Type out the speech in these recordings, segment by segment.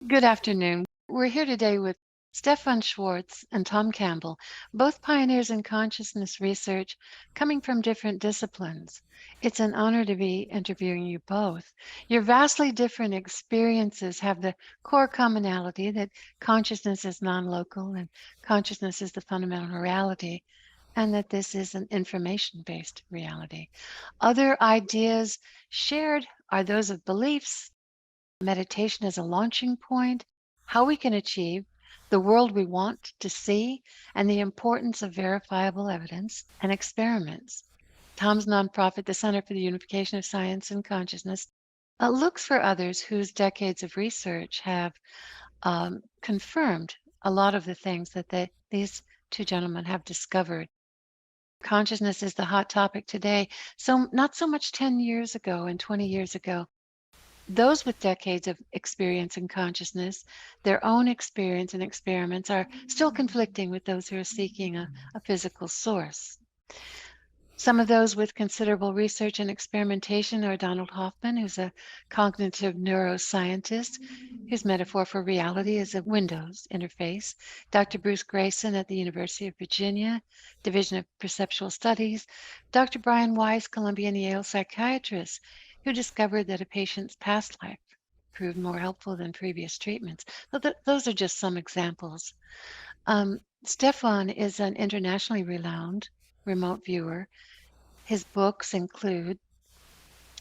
Good afternoon. We're here today with Stephan Schwartz and Tom Campbell, both pioneers in consciousness research coming from different disciplines. It's an honor to be interviewing you both. Your vastly different experiences have the core commonality that consciousness is non-local and consciousness is the fundamental reality, and that this is an information-based reality. Other ideas shared are those of beliefs, meditation as a launching point, how we can achieve the world we want to see, and the importance of verifiable evidence and experiments. Tom's nonprofit, the Center for the Unification of Science and Consciousness, looks for others whose decades of research have confirmed a lot of the things that these two gentlemen have discovered. Consciousness is the hot topic today. So, not so much 10 years ago and 20 years ago. Those with decades of experience in consciousness, their own experience and experiments are still conflicting with those who are seeking a physical source. Some of those with considerable research and experimentation are Donald Hoffman, who's a cognitive neuroscientist, whose metaphor for reality is a Windows interface. Dr. Bruce Grayson at the University of Virginia, Division of Perceptual Studies. Dr. Brian Weiss, Columbia and Yale psychiatrist, who discovered that a patient's past life proved more helpful than previous treatments. Those are just some examples. Stephan is an internationally renowned remote viewer. His books include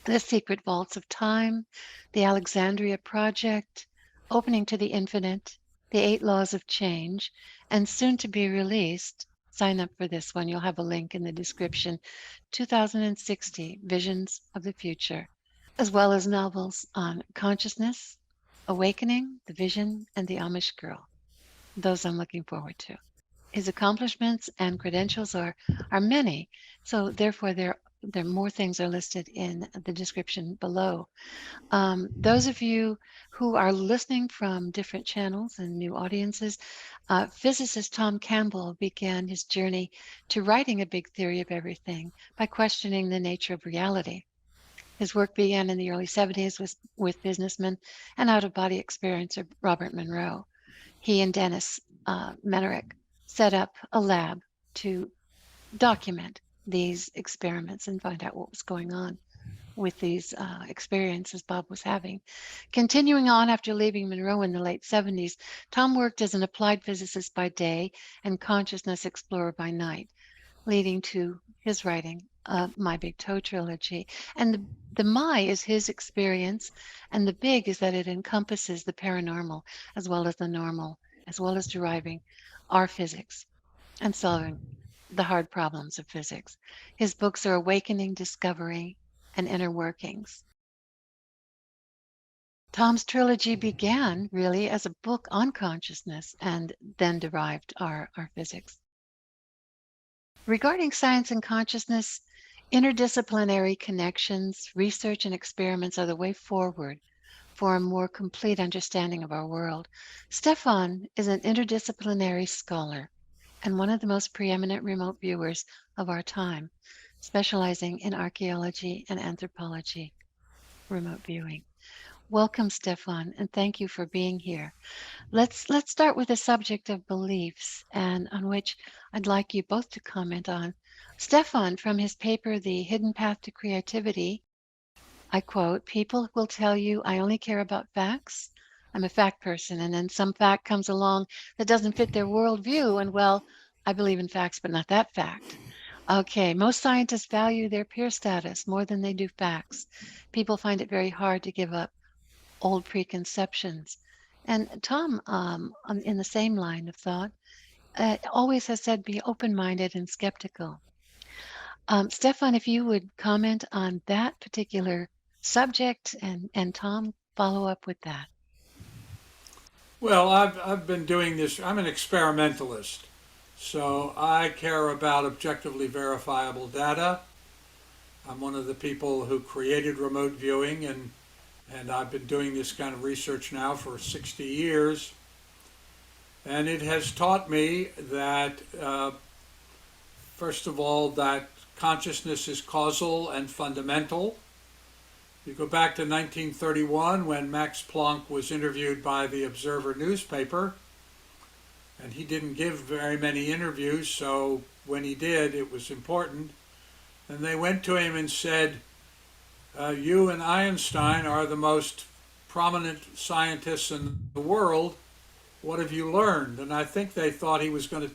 The Secret Vaults of Time, The Alexandria Project, Opening to the Infinite, The 8 Laws of Change, and soon to be released, sign up for this one, you'll have a link in the description, 2060 Visions of the Future, as well as novels on consciousness, awakening, the vision, and the Amish girl. Those I'm looking forward to. His accomplishments and credentials are many, so therefore there more things are listed in the description below. Those of you who are listening from different channels and new audiences, physicist Tom Campbell began his journey to writing a big theory of everything by questioning the nature of reality. His work began in the early 70s with businessman and out-of-body experiencer Robert Monroe. He and Dennis Menerick set up a lab to document these experiments and find out what was going on with these experiences Bob was having. Continuing on after leaving Monroe in the late 70s, Tom worked as an applied physicist by day and consciousness explorer by night, leading to his writing My Big Toe trilogy. And the my is his experience, and the big is that it encompasses the paranormal as well as the normal, as well as deriving our physics and solving the hard problems of physics. His books are Awakening, Discovery, and Inner Workings. Tom's trilogy began really as a book on consciousness and then derived our physics. Regarding science and consciousness, interdisciplinary connections, research, and experiments are the way forward for a more complete understanding of our world. Stephan is an interdisciplinary scholar and one of the most preeminent remote viewers of our time, specializing in archaeology and anthropology remote viewing. Welcome, Stephan, and thank you for being here. Let's start with the subject of beliefs, and on which I'd like you both to comment on. Stephan, from his paper, The Hidden Path to Creativity, I quote, "People will tell you I only care about facts. I'm a fact person, and then some fact comes along that doesn't fit their worldview, and well, I believe in facts, but not that fact." Okay, most scientists value their peer status more than they do facts. People find it very hard to give up old preconceptions. And Tom, in the same line of thought, always has said be open-minded and skeptical. Stephan, if you would comment on that particular subject, and Tom, follow up with that. Well, I've been doing this. I'm an experimentalist, so I care about objectively verifiable data. I'm one of the people who created remote viewing, and I've been doing this kind of research now for 60 years. And it has taught me that, first of all, that consciousness is causal and fundamental, You go back to 1931 when Max Planck was interviewed by the Observer newspaper, and he didn't give very many interviews, so when he did, it was important. And they went to him and said, you and Einstein are the most prominent scientists in the world. What have you learned? And I think they thought he was going to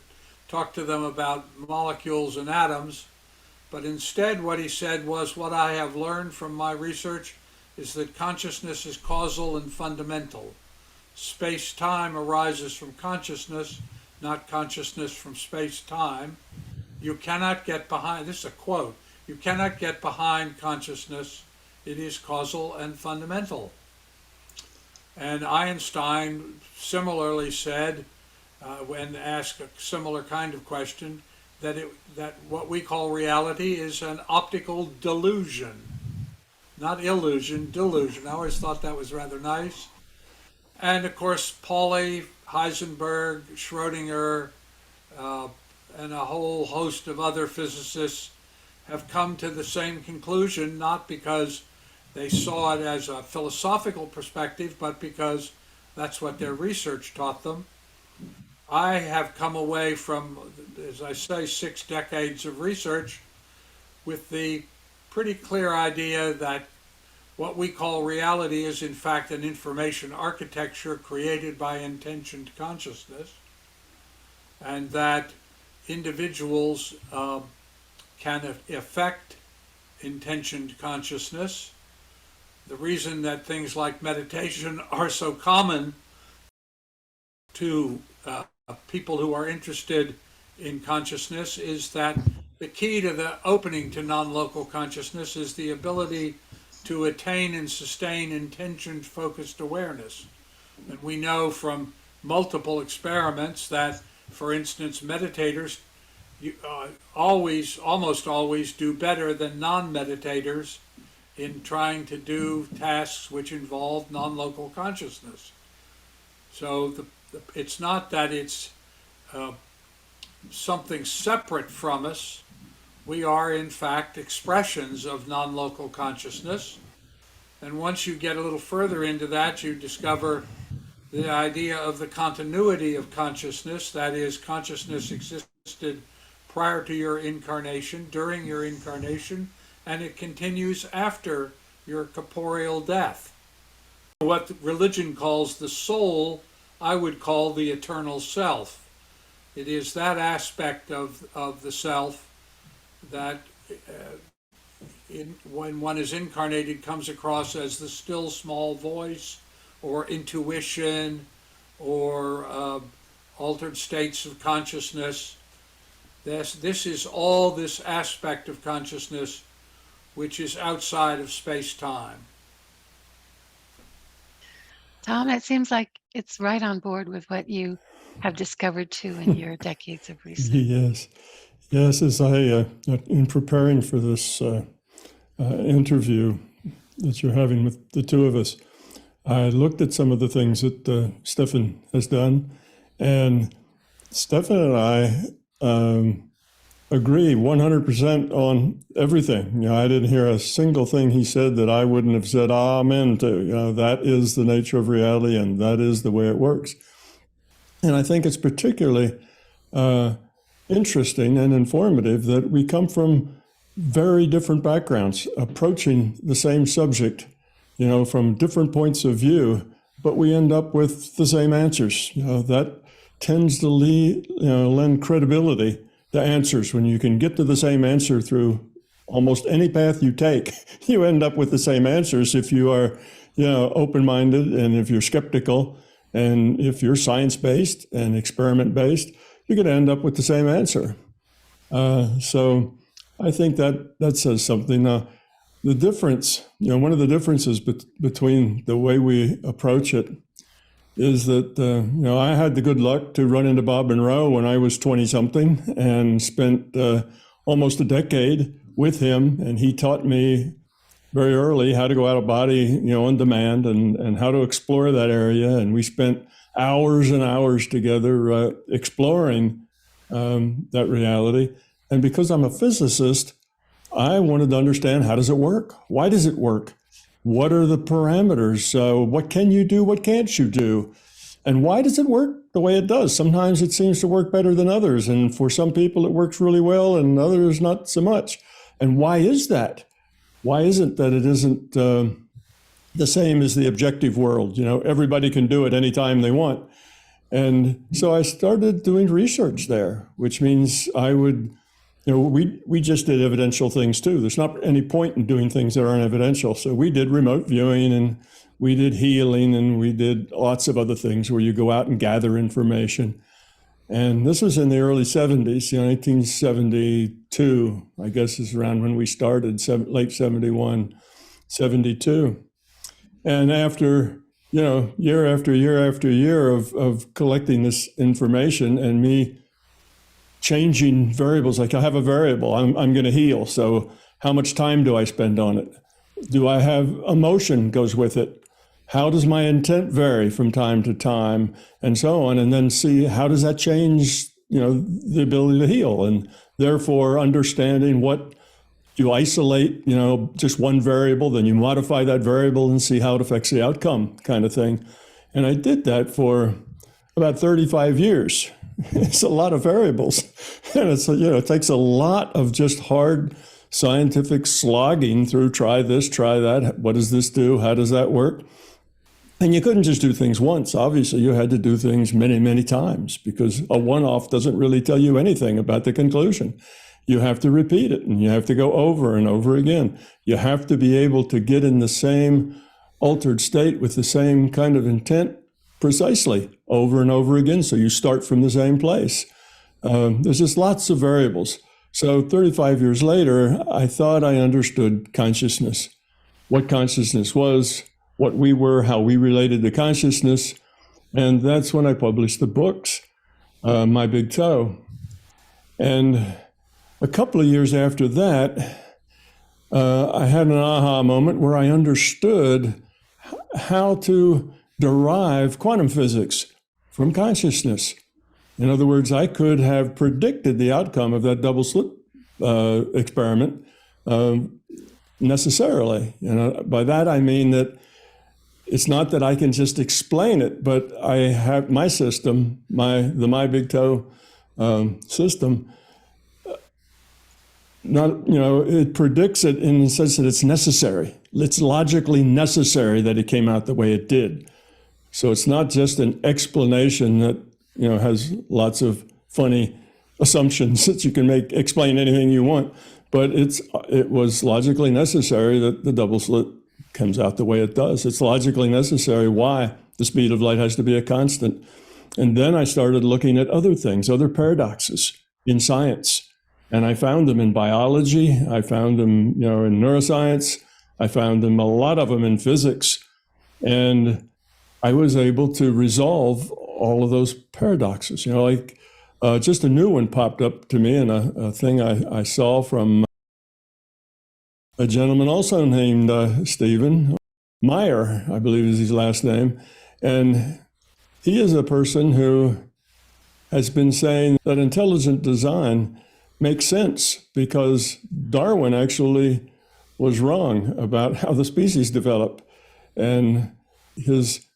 talk to them about molecules and atoms, but instead what he said was, what I have learned from my research is that consciousness is causal and fundamental. Space-time arises from consciousness, not consciousness from space-time. You cannot get behind, this is a quote, you cannot get behind consciousness. It is causal and fundamental. And Einstein similarly said, when asked a similar kind of question, that what we call reality is an optical delusion. Not illusion, delusion. I always thought that was rather nice. And of course, Pauli, Heisenberg, Schrödinger, and a whole host of other physicists have come to the same conclusion, not because they saw it as a philosophical perspective, but because that's what their research taught them. I have come away from, as I say, 6 decades of research with the pretty clear idea that what we call reality is in fact an information architecture created by intentioned consciousness, and that individuals can affect intentioned consciousness. The reason that things like meditation are so common to people who are interested in consciousness is that the key to the opening to non-local consciousness is the ability to attain and sustain intentioned focused awareness. And we know from multiple experiments that, for instance, meditators almost always do better than non-meditators in trying to do tasks which involve non-local consciousness. So it's not that it's something separate from us. We are, in fact, expressions of non-local consciousness. And once you get a little further into that, you discover the idea of the continuity of consciousness. That is, consciousness existed prior to your incarnation, during your incarnation, and it continues after your corporeal death. What religion calls the soul, I would call the eternal self. It is that aspect of the self that when one is incarnated comes across as the still small voice or intuition or altered states of consciousness. This is all this aspect of consciousness which is outside of space-time. Tom, it seems like it's right on board with what you have discovered too in your decades of research. Yes, as I, in preparing for this interview that you're having with the two of us, I looked at some of the things that Stephan has done, and Stephan and I agree 100% on everything. I didn't hear a single thing he said that I wouldn't have said amen to. That is the nature of reality, and that is the way it works. And I think it's particularly interesting and informative that we come from very different backgrounds, approaching the same subject, from different points of view, but we end up with the same answers. That tends to lend credibility to answers. When you can get to the same answer through almost any path you take, you end up with the same answers if you are, open-minded, and if you're skeptical, and if you're science-based and experiment-based, you're going to end up with the same answer. So I think that says something. The difference, one of the differences between the way we approach it is that, I had the good luck to run into Bob Monroe when I was 20-something and spent almost a decade with him, and he taught me very early how to go out of body, on demand, and how to explore that area. And we spent hours and hours together exploring that reality. And because I'm a physicist, I wanted to understand, how does it work? Why does it work? What are the parameters? What can you do? What can't you do? And why does it work the way it does? Sometimes it seems to work better than others. And for some people, it works really well and others not so much. And why is that? Why isn't that it isn't the same as the objective world? Everybody can do it anytime they want. And so I started doing research there, which means I would, we just did evidential things too. There's not any point in doing things that aren't evidential. So we did remote viewing and we did healing and we did lots of other things where you go out and gather information. And this was in the early 70s, 1972, I guess is around when we started, late 71, 72. And after, year after year after year of collecting this information and me changing variables, like I have a variable, I'm going to heal. So how much time do I spend on it? Do I have emotion goes with it? How does my intent vary from time to time and so on? And then see how does that change, the ability to heal, and therefore understanding what you isolate, just one variable, then you modify that variable and see how it affects the outcome kind of thing. And I did that for about 35 years. It's a lot of variables. And it's, it takes a lot of just hard scientific slogging through, try this, try that. What does this do? How does that work? And you couldn't just do things once. Obviously, you had to do things many, many times because a one-off doesn't really tell you anything about the conclusion. You have to repeat it and you have to go over and over again. You have to be able to get in the same altered state with the same kind of intent precisely over and over again. So you start from the same place. There's just lots of variables. So 35 years later, I thought I understood consciousness, what consciousness was, what we were, how we related to consciousness. And that's when I published the books, My Big Toe. And a couple of years after that, I had an aha moment where I understood how to derive quantum physics from consciousness. In other words, I could have predicted the outcome of that double slit experiment necessarily. By that I mean that it's not that I can just explain it, but I have my system, the My Big Toe system. It predicts it in the sense that it's necessary. It's logically necessary that it came out the way it did. So it's not just an explanation that has lots of funny assumptions that you can explain anything you want, but it was logically necessary that the double slit comes out the way it does. It's logically necessary why the speed of light has to be a constant. And then I started looking at other things, other paradoxes in science. And I found them in biology. I found them, in neuroscience. I found them, a lot of them in physics. And I was able to resolve all of those paradoxes. Just a new one popped up to me, and a thing I saw from a gentleman also named Stephan Meyer, I believe is his last name. And he is a person who has been saying that intelligent design makes sense because Darwin actually was wrong about how the species develop. And his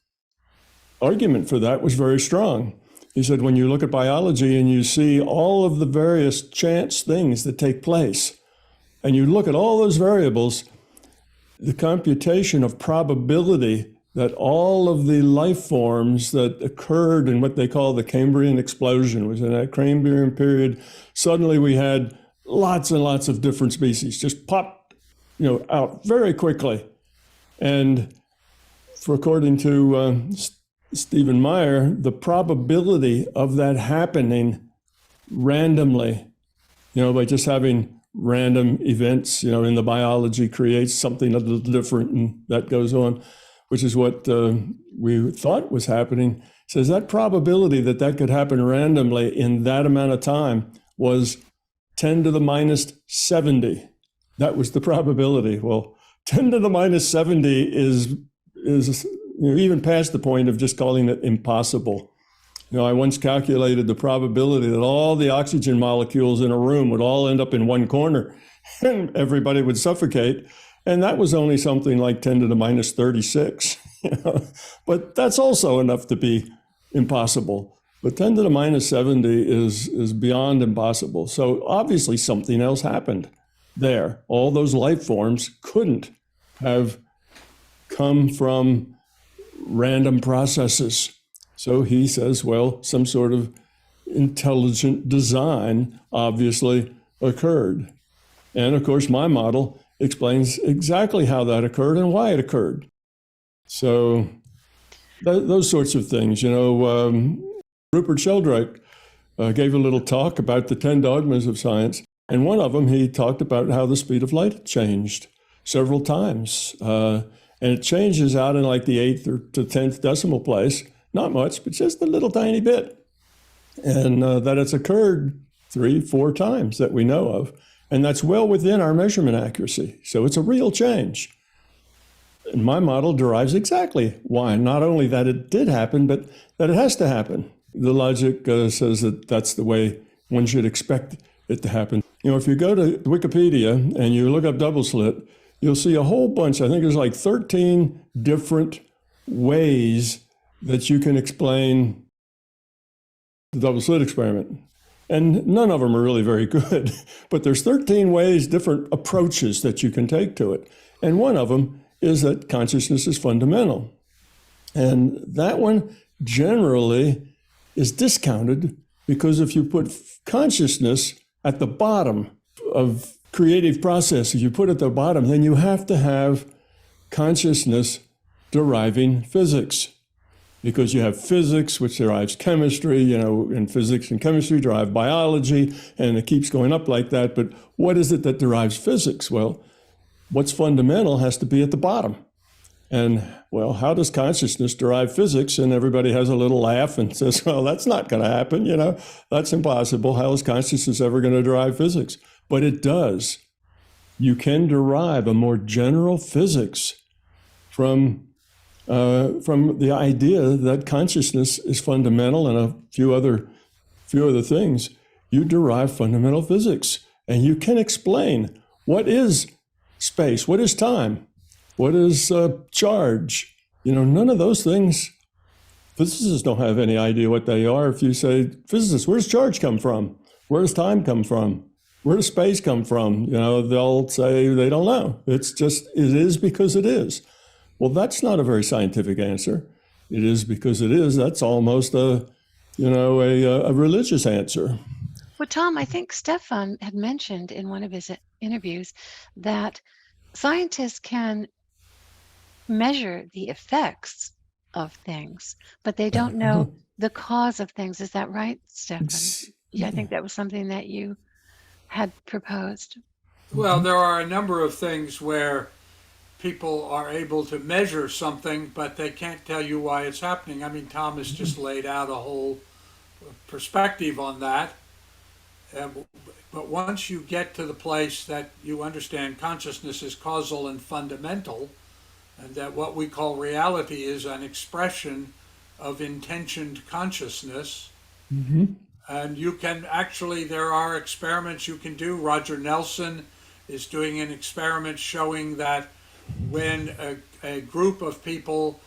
argument for that was very strong. He said, when you look at biology and you see all of the various chance things that take place, and you look at all those variables, the computation of probability that all of the life forms that occurred in what they call the Cambrian explosion, was in that Cambrian period, suddenly we had lots and lots of different species just popped out very quickly. And according to Stephan Meyer, the probability of that happening randomly, by just having random events, in the biology creates something a little different, and that goes on, which is what we thought was happening. Says that probability that could happen randomly in that amount of time was 10 to the minus 70. That was the probability. Well, 10 to the minus 70 is even past the point of just calling it impossible. I once calculated the probability that all the oxygen molecules in a room would all end up in one corner and everybody would suffocate. And that was only something like 10 to the minus 36. But that's also enough to be impossible. But 10 to the minus 70 is beyond impossible. So obviously something else happened there. All those life forms couldn't have come from random processes. So he says, well, some sort of intelligent design obviously occurred. And of course, my model explains exactly how that occurred and why it occurred. So those sorts of things, Rupert Sheldrake gave a little talk about the 10 dogmas of science. And one of them, he talked about how the speed of light changed several times. And it changes out in like the 8th or to 10th decimal place. Not much, but just a little tiny bit. And that it's occurred 3-4 times that we know of. And that's well within our measurement accuracy. So it's a real change. And my model derives exactly why. Not only that it did happen, but that it has to happen. The logic says that that's the way one should expect it to happen. If you go to Wikipedia and you look up double slit, you'll see a whole bunch. I think there's like 13 different ways that you can explain the double slit experiment. And none of them are really very good, but there's 13 ways, different approaches that you can take to it. And one of them is that consciousness is fundamental. And that one generally is discounted because if you put consciousness at the bottom of creative process, if you put it at the bottom, then you have to have consciousness deriving physics. Because you have physics, which derives chemistry, and physics and chemistry derive biology, and it keeps going up like that. But what is it that derives physics? Well, what's fundamental has to be at the bottom. And, well, how does consciousness derive physics? And everybody has a little laugh and says, well, that's not going to happen, that's impossible. How is consciousness ever going to derive physics? But it does. You can derive a more general physics from the idea that consciousness is fundamental and a few other things. You derive fundamental physics, and you can explain what is space, what is time, what is charge. None of those things, physicists don't have any idea what they are. If you say, physicists, where does charge come from? Where does time come from? Where does space come from? They'll say they don't know. It is because it is. Well, that's not a very scientific answer. It is because it is. That's almost a religious answer. Well, Tom, I think Stephan had mentioned in one of his interviews that scientists can measure the effects of things, but they don't know the cause of things. Is that right, Stephan? Yeah, I think that was something that you had proposed. Well, there are a number of things where people are able to measure something, but they can't tell you why it's happening. I mean, Tom has just laid out a whole perspective on that. But once you get to the place that you understand consciousness is causal and fundamental, and that what we call reality is an expression of intentioned consciousness, and you can actually, there are experiments you can do. Roger Nelson is doing an experiment showing that when a group of people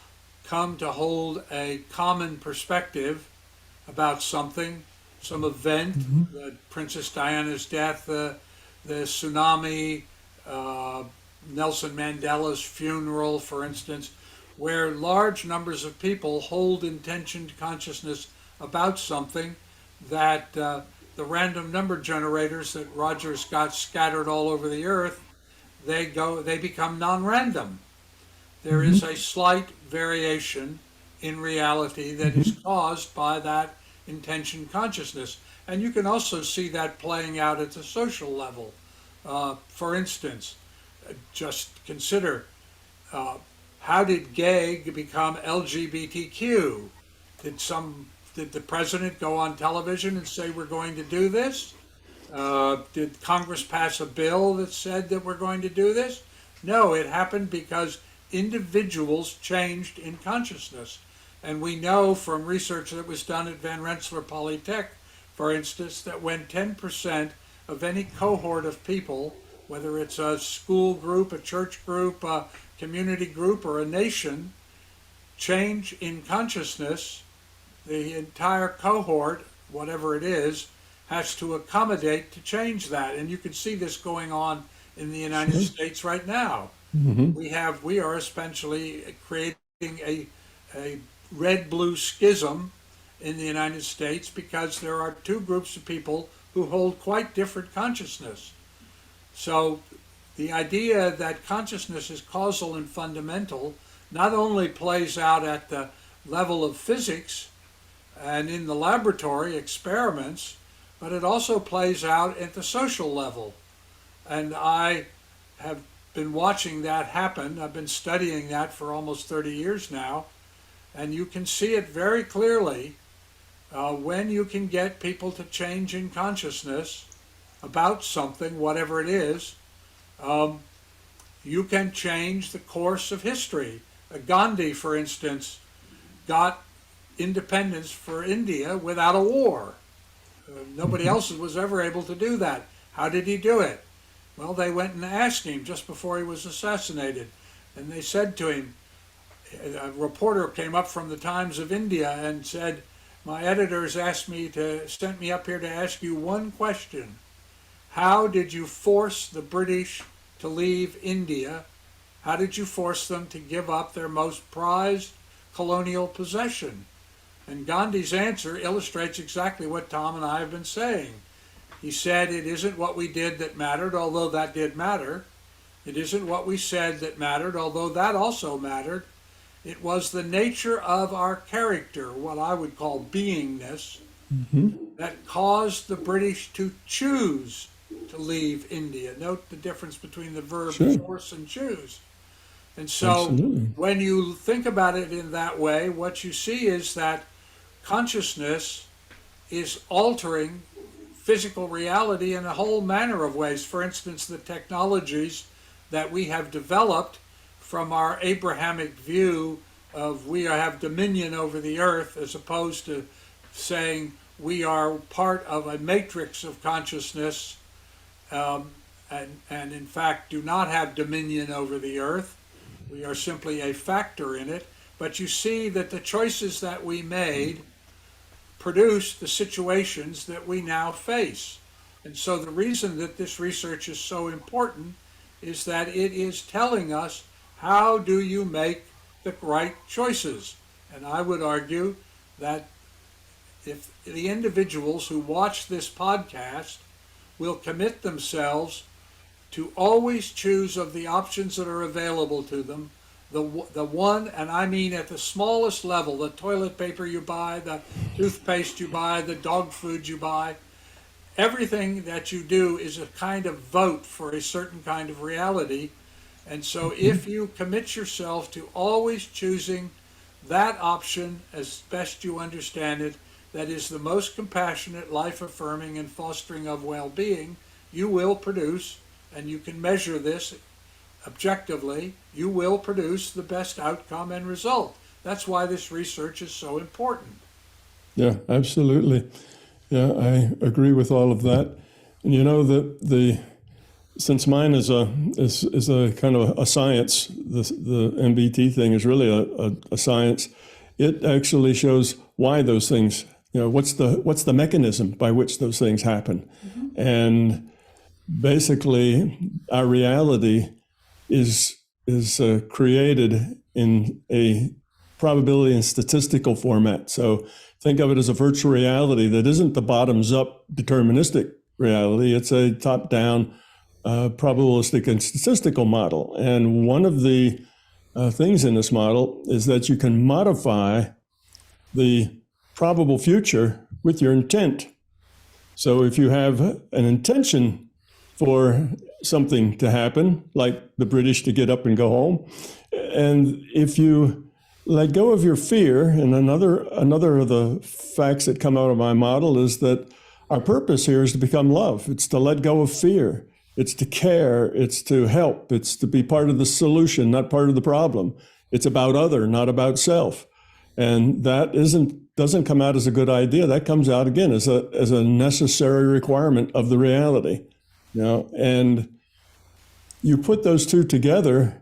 come to hold a common perspective about something, some event, Princess Diana's death, the tsunami, Nelson Mandela's funeral, for instance, where large numbers of people hold intentioned consciousness about something, that the random number generators that Roger's got scattered all over the earth, they become non-random. There is a slight variation in reality that is caused by that intention consciousness. And you can also see that playing out at the social level. For instance, just consider, how did gay become LGBTQ? Did the president go on television and say we're going to do this? Did Congress pass a bill that said that we're going to do this? No, it happened because individuals changed in consciousness. And we know from research that was done at Van Rensselaer Polytech, for instance, that when 10% of any cohort of people whether it's a school group, a church group, a community group, or a nation, change in consciousness, the entire cohort, whatever it is, has to accommodate to change that. And you can see this going on in the United States right now. We are essentially creating a red-blue schism in the United States because there are two groups of people who hold quite different consciousness. So the idea that consciousness is causal and fundamental not only plays out at the level of physics and in the laboratory experiments, but it also plays out at the social level. And I have been watching that happen. I've been studying that for almost 30 years now, and you can see it very clearly when you can get people to change in consciousness about something, whatever it is. You can change the course of history. Gandhi, for instance, got independence for India without a war. Nobody else was ever able to do that. How did he do it? Well, they went and asked him just before he was assassinated. And they said to him, a reporter came up from the Times of India and said, my editors sent me up here to ask you one question. How did you force the British to leave India? How did you force them to give up their most prized colonial possession? And Gandhi's answer illustrates exactly what Tom and I have been saying. He said, it isn't what we did that mattered, although that did matter. It isn't what we said that mattered, although that also mattered. It was the nature of our character, what I would call beingness, that caused the British to choose to leave India. Note the difference between the verb force and choose. And so when you think about it in that way, what you see is that consciousness is altering physical reality in a whole manner of ways. For instance, the technologies that we have developed from our Abrahamic view of we have dominion over the earth, as opposed to saying we are part of a matrix of consciousness and in fact do not have dominion over the earth. We are simply a factor in it. But you see that the choices that we made produced the situations that we now face. And so the reason that this research is so important is that it is telling us, how do you make the right choices? And I would argue that if the individuals who watch this podcast will commit themselves to always choose of the options that are available to them, the one, and I mean at the smallest level, the toilet paper you buy, the toothpaste you buy, the dog food you buy, everything that you do is a kind of vote for a certain kind of reality. And so if you commit yourself to always choosing that option as best you understand it, that is the most compassionate, life-affirming, and fostering of well-being, you will produce, and you can measure this objectively, you will produce the best outcome and result. That's why this research is so important. Yeah, absolutely. Yeah, I agree with all of that. And you know, since mine is a kind of a science, the MBT thing is really a science. It actually shows why those things, what's the mechanism by which those things happen. And basically our reality is created in a probability and statistical format. So think of it as a virtual reality that isn't the bottoms-up deterministic reality. It's a top-down probabilistic and statistical model. And one of the things in this model is that you can modify the probable future with your intent. So if you have an intention for something to happen, like the British to get up and go home, and if you let go of your fear, and another of the facts that come out of my model is that our purpose here is to become love. It's to let go of fear. It's to care. It's to help. It's to be part of the solution, not part of the problem. It's about other, not about self. And that doesn't come out as a good idea. That comes out again as a necessary requirement of the reality. And you put those two together,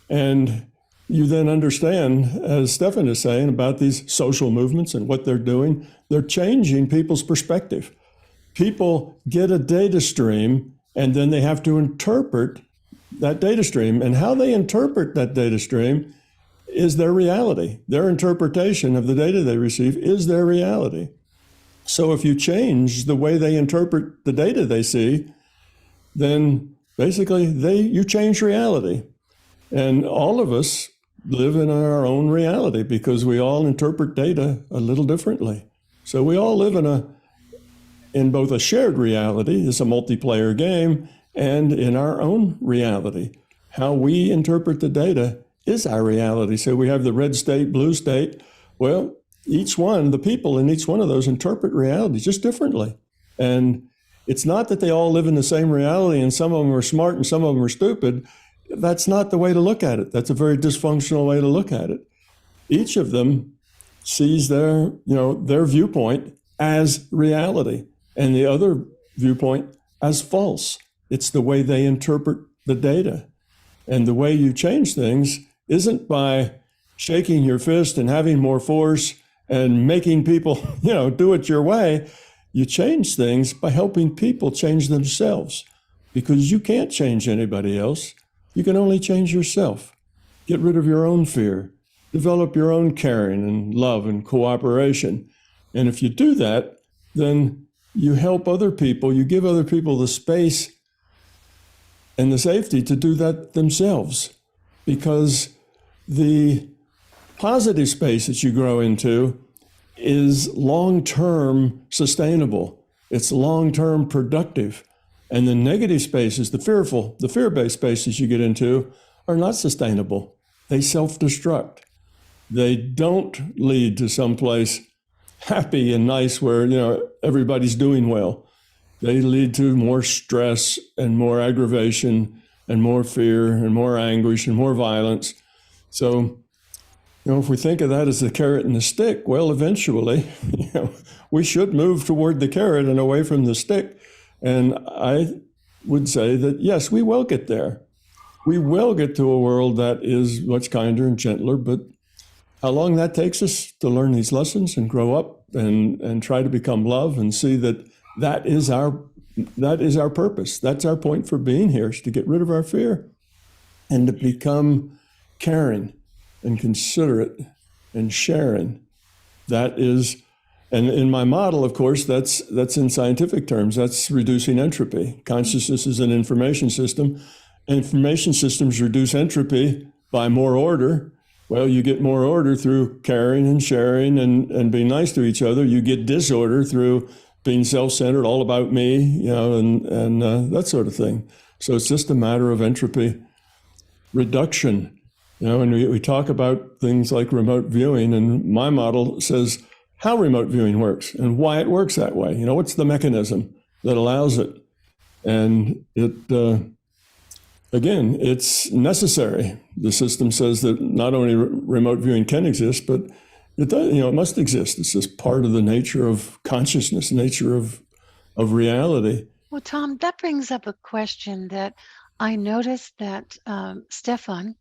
and you then understand, as Stephan is saying, about these social movements and what they're doing. They're changing people's perspective. People get a data stream, and then they have to interpret that data stream. And how they interpret that data stream is their reality. Their interpretation of the data they receive is their reality. So if you change the way they interpret the data they see, then basically you change reality. And all of us live in our own reality because we all interpret data a little differently. So we all live in both a shared reality, it's a multiplayer game, and in our own reality. How we interpret the data is our reality. So we have the red state, blue state. Well, each one, the people in each one of those interpret reality just differently. And it's not that they all live in the same reality and some of them are smart and some of them are stupid. That's not the way to look at it. That's a very dysfunctional way to look at it. Each of them sees their viewpoint as reality and the other viewpoint as false. It's the way they interpret the data. And the way you change things isn't by shaking your fist and having more force and making people, do it your way. You change things by helping people change themselves, because you can't change anybody else. You can only change yourself. Get rid of your own fear. Develop your own caring and love and cooperation. And if you do that, then you help other people. You give other people the space and the safety to do that themselves, because the positive space that you grow into is long-term sustainable. It's long-term productive. And the negative spaces, the fear-based spaces you get into are not sustainable. They self-destruct. They don't lead to someplace happy and nice where, everybody's doing well. They lead to more stress and more aggravation and more fear and more anguish and more violence. So, if we think of that as the carrot and the stick, well, eventually, we should move toward the carrot and away from the stick. And I would say that, yes, we will get there. We will get to a world that is much kinder and gentler, but how long that takes us to learn these lessons and grow up and try to become love and see that is our purpose. That's our point for being here, is to get rid of our fear and to become caring and considerate and sharing. That is, and in my model, of course, that's in scientific terms, that's reducing entropy. Consciousness is an information system. Information systems reduce entropy by more order. Well, you get more order through caring and sharing and being nice to each other. You get disorder through being self-centered, all about me, and that sort of thing. So it's just a matter of entropy reduction. And we talk about things like remote viewing, and my model says how remote viewing works and why it works that way. What's the mechanism that allows it? And it, again, it's necessary. The system says that not only remote viewing can exist, but it does, it must exist. It's just part of the nature of consciousness, nature of reality. Well, Tom, that brings up a question that I noticed that Stephan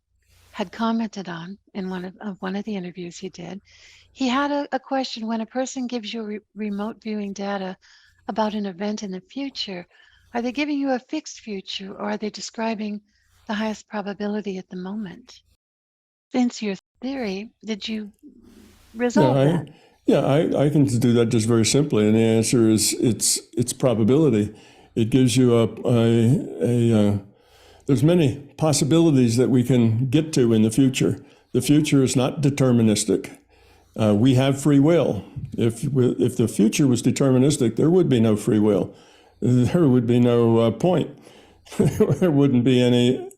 had commented on in one of the interviews he did. He had a question: when a person gives you remote viewing data about an event in the future, are they giving you a fixed future, or are they describing the highest probability at the moment? Since your theory, did you resolve that? I can do that just very simply, and the answer is it's probability. It gives you there's many possibilities that we can get to in the future. The future is not deterministic. We have free will. If the future was deterministic, there would be no free will. There would be no point. There wouldn't be any,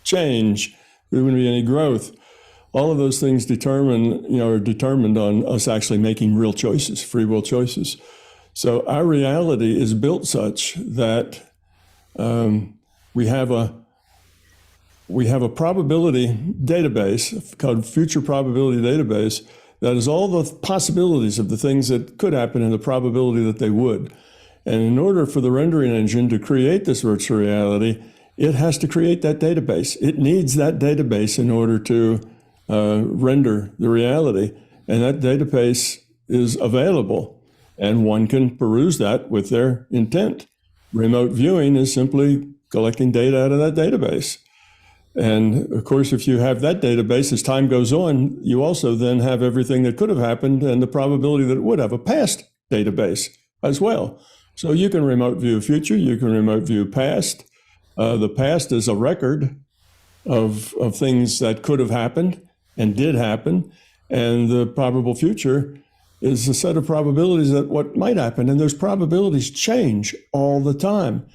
change. There wouldn't be any growth. All of those things are determined on us actually making real choices, free will choices. So our reality is built such that we have a probability database called future probability database that is all the possibilities of the things that could happen and the probability that they would. And in order for the rendering engine to create this virtual reality, it has to create that database. It needs that database in order to render the reality. And that database is available, and one can peruse that with their intent. Remote viewing is simply collecting data out of that database. And of course, if you have that database, as time goes on, you also then have everything that could have happened and the probability that it would have a past database as well. So you can remote view future, you can remote view past. The past is a record of things that could have happened and did happen. And the probable future is a set of probabilities that what might happen. And those probabilities change all the time.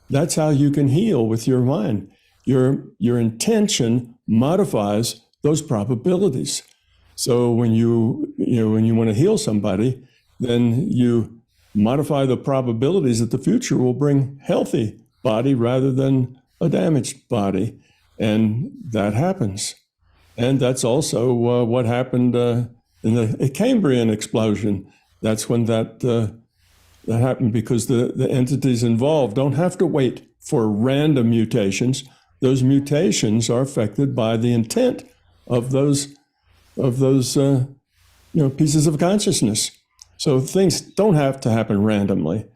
That's how you can heal with your mind. Your intention modifies those probabilities. So when you want to heal somebody, then you modify the probabilities that the future will bring healthy body rather than a damaged body. And that happens. And that's also what happened in the Cambrian explosion. That's when that happened, because the entities involved don't have to wait for random mutations. Those mutations are affected by the intent of those pieces of consciousness. So things don't have to happen randomly.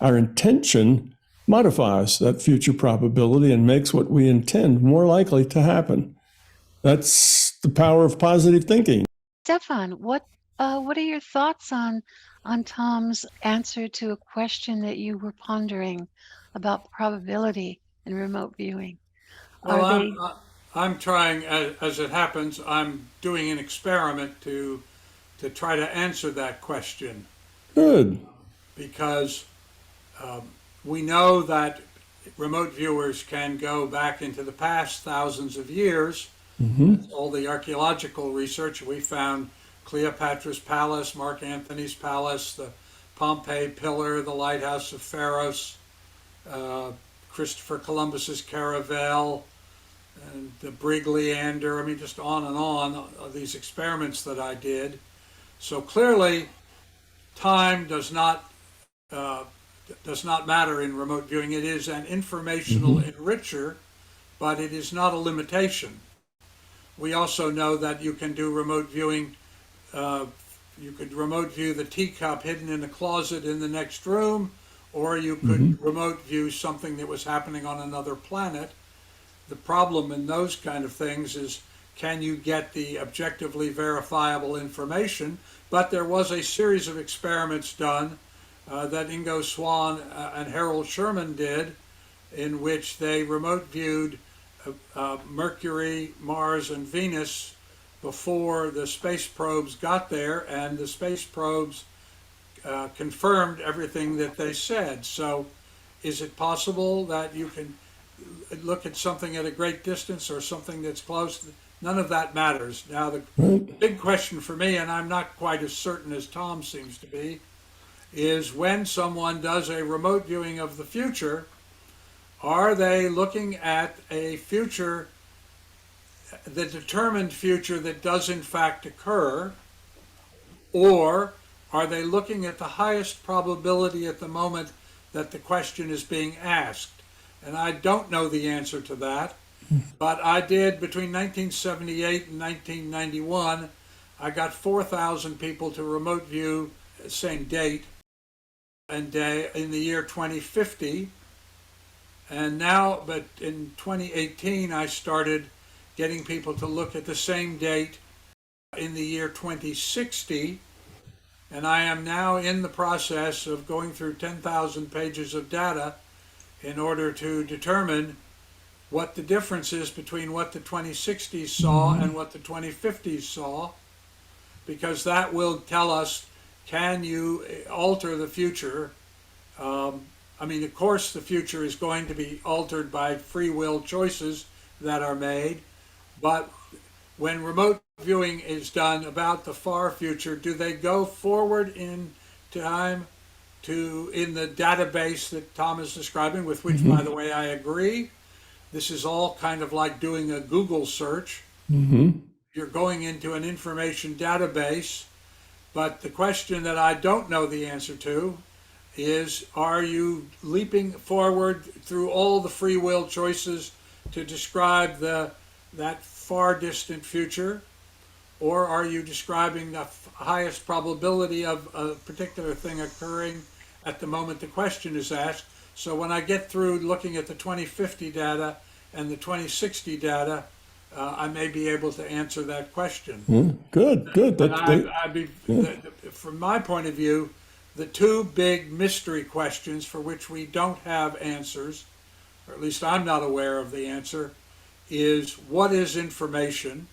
Our intention modifies that future probability and makes what we intend more likely to happen. That's the power of positive thinking. Stephan, what are your thoughts on Tom's answer to a question that you were pondering about probability and remote viewing? Well, I'm trying, as it happens, I'm doing an experiment to try to answer that question. Good. Because we know that remote viewers can go back into the past thousands of years. Mm-hmm. All the archaeological research, we found Cleopatra's Palace, Mark Antony's Palace, the Pompeii Pillar, the Lighthouse of Pharos, Christopher Columbus's Caravel, and the Brig Leander. I mean, just on these experiments that I did. So clearly, time does not matter in remote viewing. It is an informational enricher, but it is not a limitation. We also know that you can do remote viewing. You could remote view the teacup hidden in a closet in the next room, or you could remote view something that was happening on another planet. The problem in those kind of things is, can you get the objectively verifiable information? But there was a series of experiments done that Ingo Swann and Harold Sherman did, in which they remote viewed Mercury, Mars, and Venus before the space probes got there, and the space probes confirmed everything that they said. So is it possible that you can look at something at a great distance or something that's close? None of that matters. Now, the big question for me, and I'm not quite as certain as Tom seems to be, is when someone does a remote viewing of the future, are they looking at a future, the determined future that does in fact occur, or are they looking at the highest probability at the moment that the question is being asked? And I don't know the answer to that, but I did between 1978 and 1991, I got 4,000 people to remote view the same date and day in the year 2050. And now, but in 2018, I started getting people to look at the same date in the year 2060. And I am now in the process of going through 10,000 pages of data in order to determine what the difference is between what the 2060s saw and what the 2050s saw, because that will tell us, can you alter the future? I mean, of course, the future is going to be altered by free will choices that are made, but when remote viewing is done about the far future, do they go forward in time in the database that Tom is describing, with which, by the way, I agree? This is all kind of like doing a Google search. You're going into an information database, but the question that I don't know the answer to is, are you leaping forward through all the free will choices to describe that far distant future? Or are you describing the highest probability of a particular thing occurring at the moment the question is asked? So when I get through looking at the 2050 data and the 2060 data, I may be able to answer that question. Good. From my point of view, the two big mystery questions for which we don't have answers, or at least I'm not aware of the answer, is what is information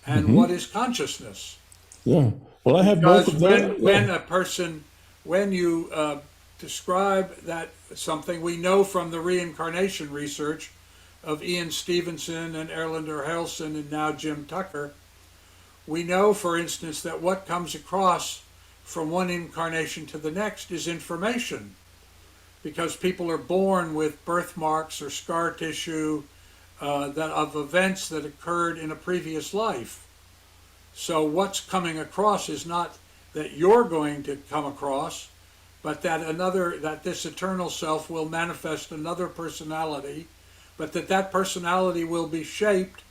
and what is consciousness? Yeah. Well, I have Because both of them. when you describe that something, we know from the reincarnation research of Ian Stevenson and Erlander Helson and now Jim Tucker, we know, for instance, that what comes across from one incarnation to the next is information, because people are born with birthmarks or scar tissue of events that occurred in a previous life. So what's coming across is not that you're going to come across, but that this eternal self will manifest another personality, but that personality will be shaped,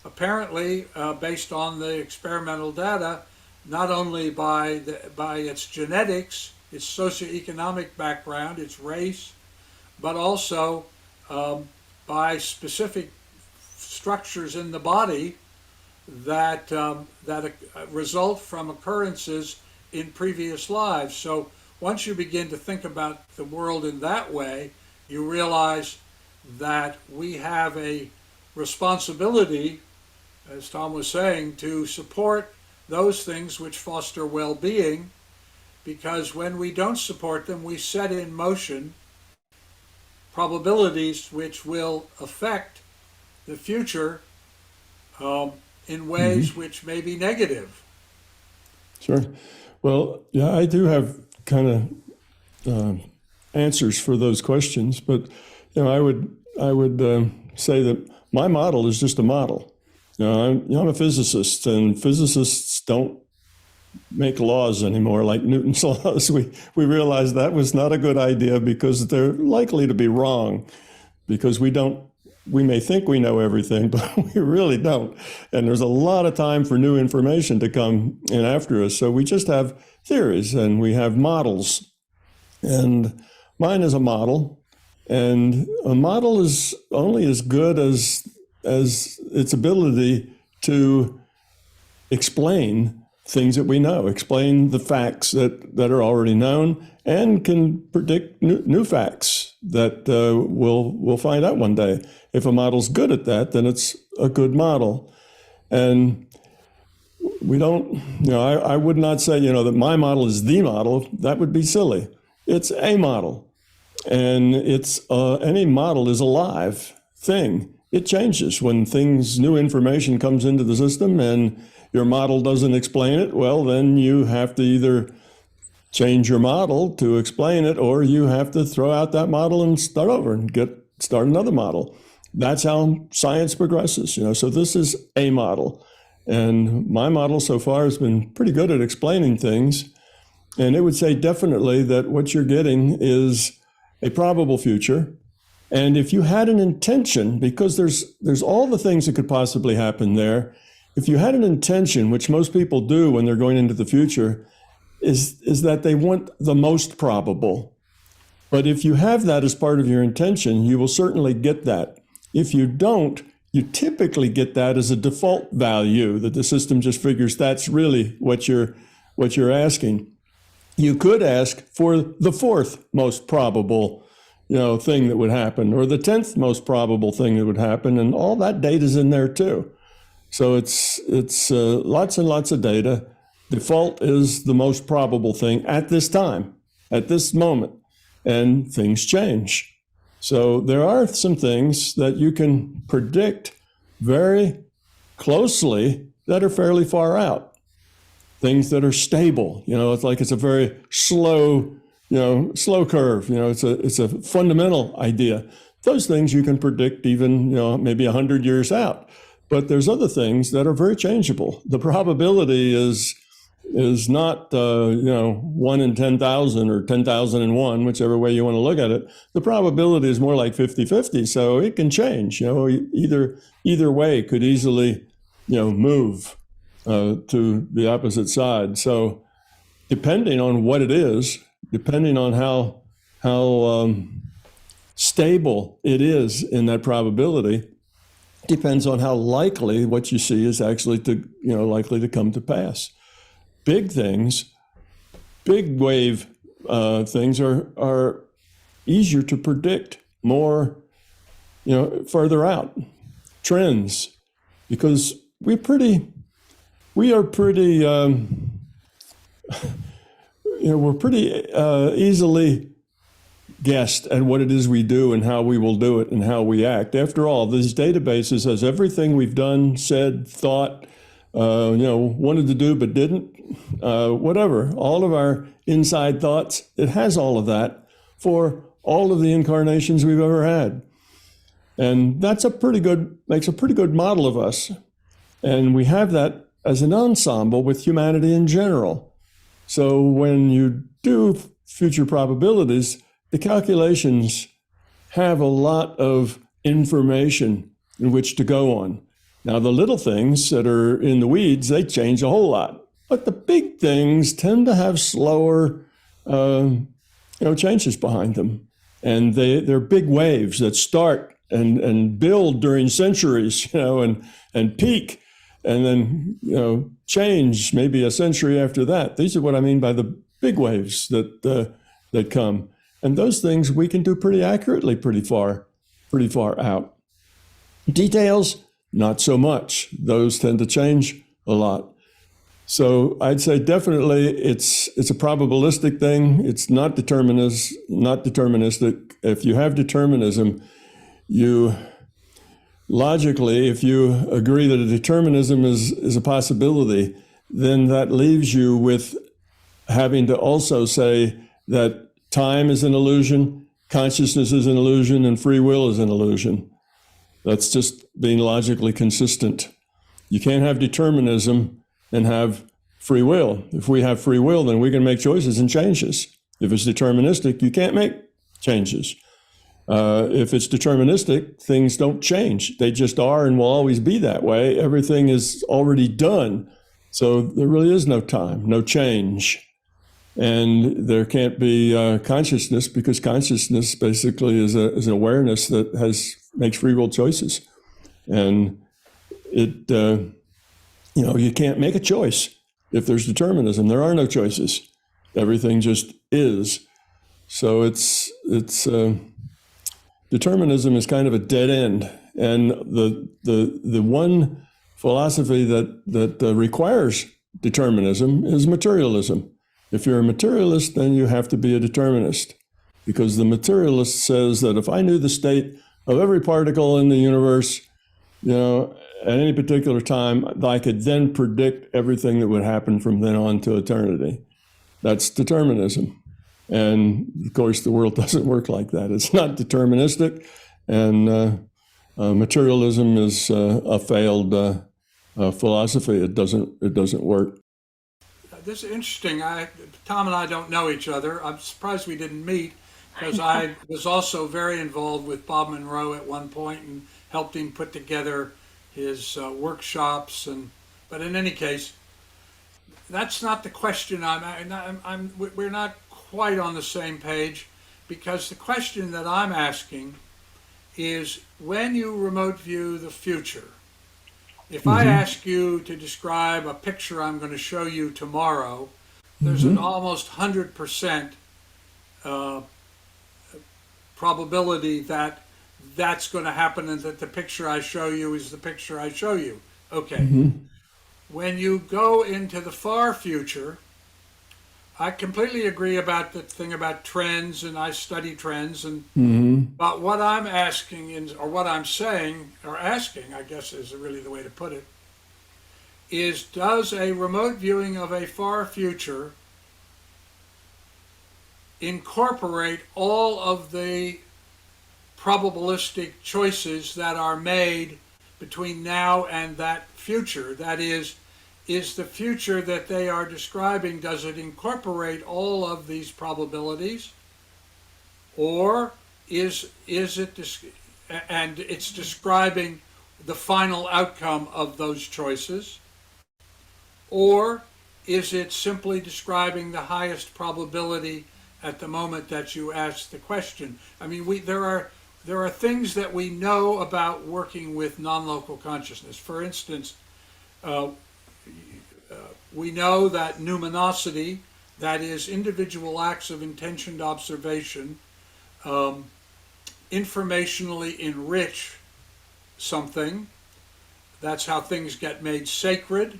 apparently, based on the experimental data, not only by its genetics, its socioeconomic background, its race, but also by specific structures in the body that result from occurrences in previous lives. So once you begin to think about the world in that way, you realize that we have a responsibility, as Tom was saying, to support those things which foster well-being, because when we don't support them, we set in motion probabilities which will affect the future in ways which may be negative. Sure. Well, yeah, I do have kind of answers for those questions, but I would say that my model is just a model. I'm a physicist, and physicists don't make laws anymore like Newton's laws. We realized that was not a good idea because they're likely to be wrong, because we may think we know everything, but we really don't. And there's a lot of time for new information to come in after us. So we just have theories and we have models. And mine is a model. And a model is only as good as its ability to explain things that we know, explain the facts that are already known, and can predict new facts that we'll find out one day. If a model's good at that, then it's a good model. And we don't, I would not say, that my model is the model. That would be silly. It's a model. And any model is a live thing. It changes when new information comes into the system and your model doesn't explain it. Well, then you have to either change your model to explain it, or you have to throw out that model and start over and start another model. That's how science progresses, So this is a model. And my model so far has been pretty good at explaining things. And it would say definitely that what you're getting is a probable future. And if you had an intention, because there's all the things that could possibly happen there, if you had an intention, which most people do when they're going into the future, is that they want the most probable. But if you have that as part of your intention, you will certainly get that. If you don't, you typically get that as a default value, that the system just figures that's really what you're asking. You could ask for the fourth most probable thing that would happen, or the 10th most probable thing that would happen, and all that data's in there too. So it's lots and lots of data. Default is the most probable thing at this time, at this moment, and things change. So there are some things that you can predict very closely that are fairly far out. Things that are stable, it's a very slow curve. It's a fundamental idea. Those things you can predict even, maybe 100 years out. But there's other things that are very changeable. The probability is is not, 1 in 10,000 or 10,001, whichever way you want to look at it. The probability is more like 50-50, so it can change. Either way could easily, move to the opposite side. So depending on what it is, depending on how stable it is in that probability, depends on how likely what you see is actually likely to come to pass. Big things, big wave things are easier to predict, more, further out. Trends, because we are pretty, we're pretty easily guessed at what it is we do and how we will do it and how we act. After all, these databases has everything we've done, said, thought, wanted to do but didn't, whatever, all of our inside thoughts, it has all of that for all of the incarnations we've ever had. And that's makes a pretty good model of us. And we have that as an ensemble with humanity in general. So when you do future probabilities, the calculations have a lot of information in which to go on. Now, the little things that are in the weeds, they change a whole lot. But the big things tend to have slower changes behind them. And they're big waves that start and build during centuries, and peak, and then, change maybe a century after that. These are what I mean by the big waves that come. And those things we can do pretty accurately, pretty far out. Details, not so much. Those tend to change a lot. So I'd say definitely it's a probabilistic thing. It's not deterministic. If you have determinism, you logically, if you agree that a determinism is a possibility, then that leaves you with having to also say that time is an illusion, consciousness is an illusion, and free will is an illusion. That's just being logically consistent. You can't have determinism and have free will. If we have free will, then we can make choices and changes. If it's deterministic, you can't make changes. If it's deterministic, things don't change. They just are and will always be that way. Everything is already done. So there really is no time, no change. And there can't be consciousness, because consciousness basically is an awareness that makes free will choices. And it, you can't make a choice if there's determinism. There are no choices. Everything just is. So determinism is kind of a dead end. And the one philosophy that requires determinism is materialism. If you're a materialist, then you have to be a determinist, because the materialist says that if I knew the state of every particle in the universe, at any particular time, I could then predict everything that would happen from then on to eternity. That's determinism. And of course, the world doesn't work like that. It's not deterministic, and materialism is a failed philosophy. It doesn't work. This is interesting. Tom and I don't know each other. I'm surprised we didn't meet, because I was also very involved with Bob Monroe at one point and helped him put together his workshops. But in any case, that's not the question. We're not quite on the same page, because the question that I'm asking is, when you remote view the future, if I ask you to describe a picture I'm going to show you tomorrow, there's an almost 100% probability that that's going to happen, and that the picture I show you is the picture I show you. Okay. When you go into the far future, I completely agree about the thing about trends, and I study trends. But what I'm asking, or what I'm saying, or asking, I guess is really the way to put it, is, does a remote viewing of a far future incorporate all of the probabilistic choices that are made between now and that future? That is, is the future that they are describing, does it incorporate all of these probabilities? Or is it, and it's describing the final outcome of those choices? Or is it simply describing the highest probability at the moment that you ask the question? I mean, there are things that we know about working with non-local consciousness. For instance, we know that numinosity, that is individual acts of intentioned observation, informationally enrich something. That's how things get made sacred.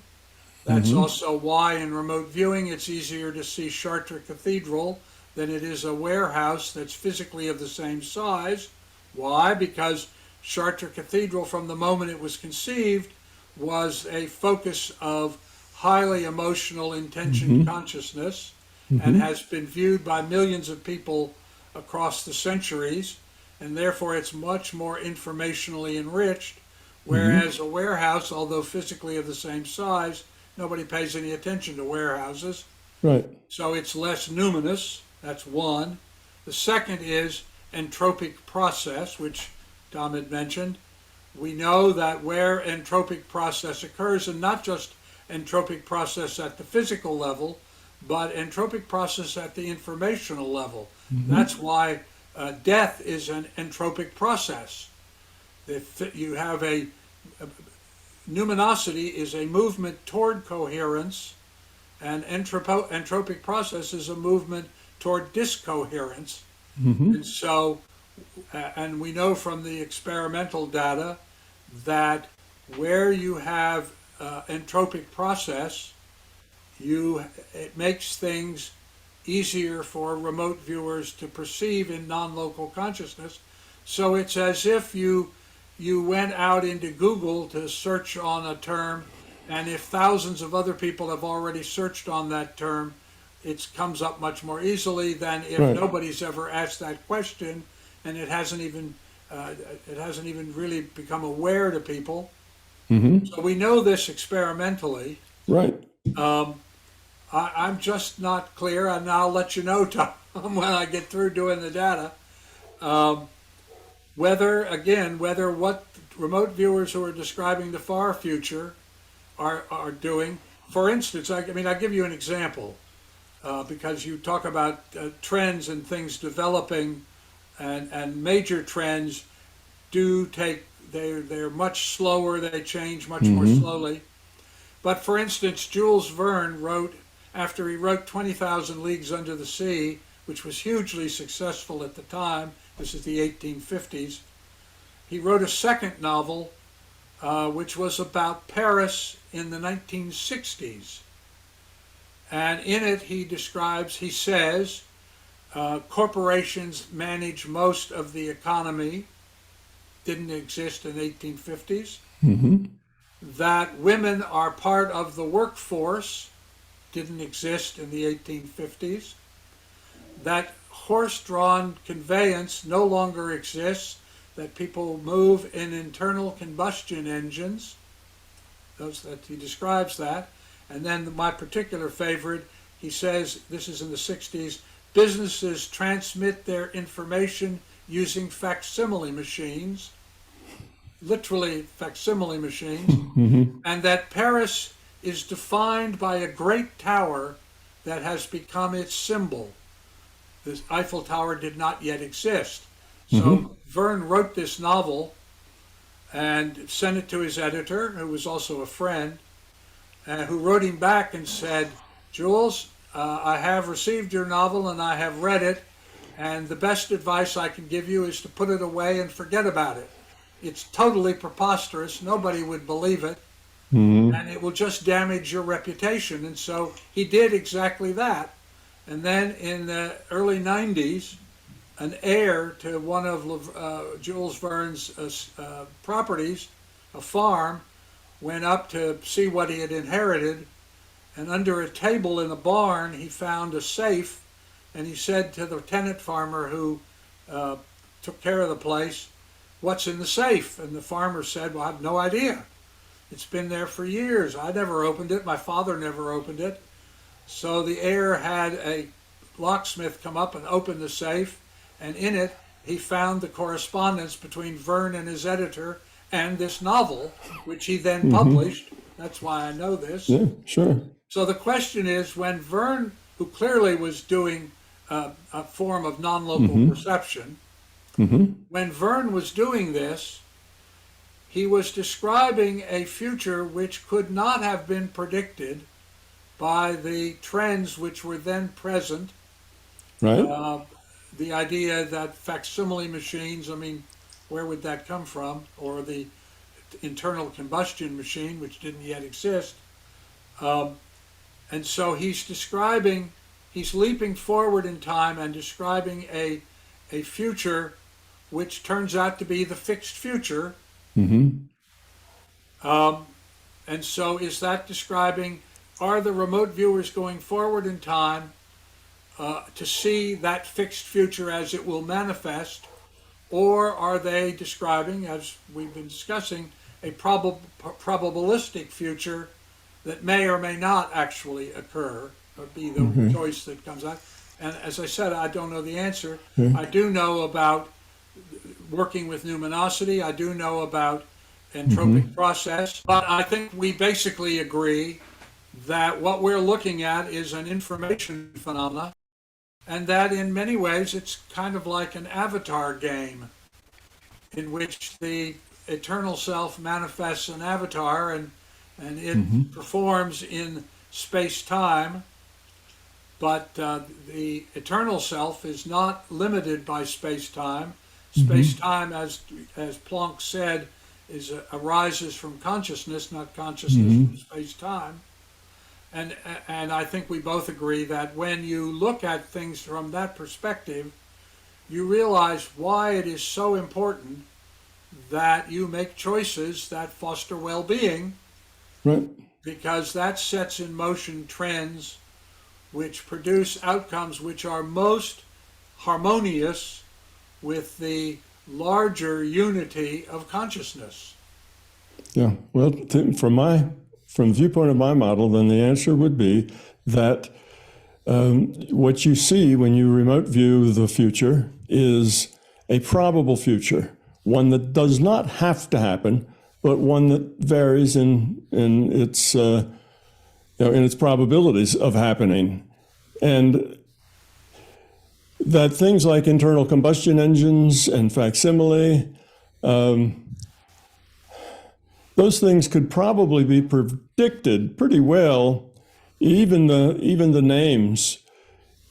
That's also why in remote viewing it's easier to see Chartres Cathedral than it is a warehouse that's physically of the same size. Why? Because Chartres Cathedral, from the moment it was conceived, was a focus of highly emotional intentioned consciousness and has been viewed by millions of people across the centuries, and therefore it's much more informationally enriched, whereas a warehouse, although physically of the same size, nobody pays any attention to warehouses. Right. So it's less numinous. That's one. The second is entropic process, which Tom had mentioned. We know that where entropic process occurs, and not just entropic process at the physical level, but entropic process at the informational level. That's why death is an entropic process. If you have numinosity is a movement toward coherence, and entropic process is a movement toward discoherence. And so, and we know from the experimental data that where you have entropic process, it makes things easier for remote viewers to perceive in non-local consciousness. So it's as if you went out into Google to search on a term, and if thousands of other people have already searched on that term, it comes up much more easily than if nobody's ever asked that question, and it hasn't even really become aware to people. So we know this experimentally. Right. I'm just not clear, and I'll let you know, Tom, when I get through doing the data, whether what remote viewers who are describing the far future are doing. For instance, I give you an example, because you talk about trends and things developing, and major trends they're much slower, they change much more slowly. But for instance, Jules Verne wrote, after he wrote 20,000 Leagues Under the Sea, which was hugely successful at the time, this is the 1850s, he wrote a second novel, which was about Paris in the 1960s. And in it he says, corporations manage most of the economy, didn't exist in the 1850s. That women are part of the workforce, didn't exist in the 1850s. That horse-drawn conveyance no longer exists, that people move in internal combustion engines. He describes that. And then my particular favorite, he says, this is in the 60s, businesses transmit their information using facsimile machines, literally facsimile machines, and that Paris is defined by a great tower that has become its symbol. The Eiffel Tower did not yet exist. So Verne wrote this novel and sent it to his editor, who was also a friend, who wrote him back and said, Jules, I have received your novel and I have read it, and the best advice I can give you is to put it away and forget about it. It's totally preposterous. Nobody would believe it. And it will just damage your reputation. And so he did exactly that. And then in the early 90s, an heir to one of Jules Verne's properties, a farm, went up to see what he had inherited. And under a table in a barn, he found a safe. And he said to the tenant farmer who took care of the place, "What's in the safe?" And the farmer said, "Well, I have no idea." It's been there for years. I never opened it. My father never opened it. So the heir had a locksmith come up and open the safe, and in it he found the correspondence between Verne and his editor and this novel, which he then published. That's why I know this. Yeah, sure. So the question is, when Verne, who clearly was doing a form of non-local perception, when Verne was doing this, he was describing a future which could not have been predicted by the trends which were then present. Right. The idea that facsimile machines, I mean, where would that come from? Or the internal combustion machine, which didn't yet exist. And so he's leaping forward in time and describing a future which turns out to be the fixed future. And so is that describing, are the remote viewers going forward in time to see that fixed future as it will manifest, or are they describing, as we've been discussing, a probabilistic future that may or may not actually occur, or be the choice that comes out? And as I said, I don't know the answer. I do know about working with numinosity. I do know about entropic process. But I think we basically agree that what we're looking at is an information phenomena, and that in many ways it's kind of like an avatar game in which the eternal self manifests an avatar, and it performs in space-time, but the eternal self is not limited by space-time. Space-time, as Planck said, arises from consciousness, not consciousness from space-time. And I think we both agree that when you look at things from that perspective, you realize why it is so important that you make choices that foster well-being, Right. because that sets in motion trends which produce outcomes which are most harmonious with the larger unity of consciousness. Yeah. Well, from the viewpoint of my model, then the answer would be that what you see when you remote view the future is a probable future, one that does not have to happen, but one that varies in its in its probabilities of happening, and that things like internal combustion engines and facsimile, those things could probably be predicted pretty well, even the names,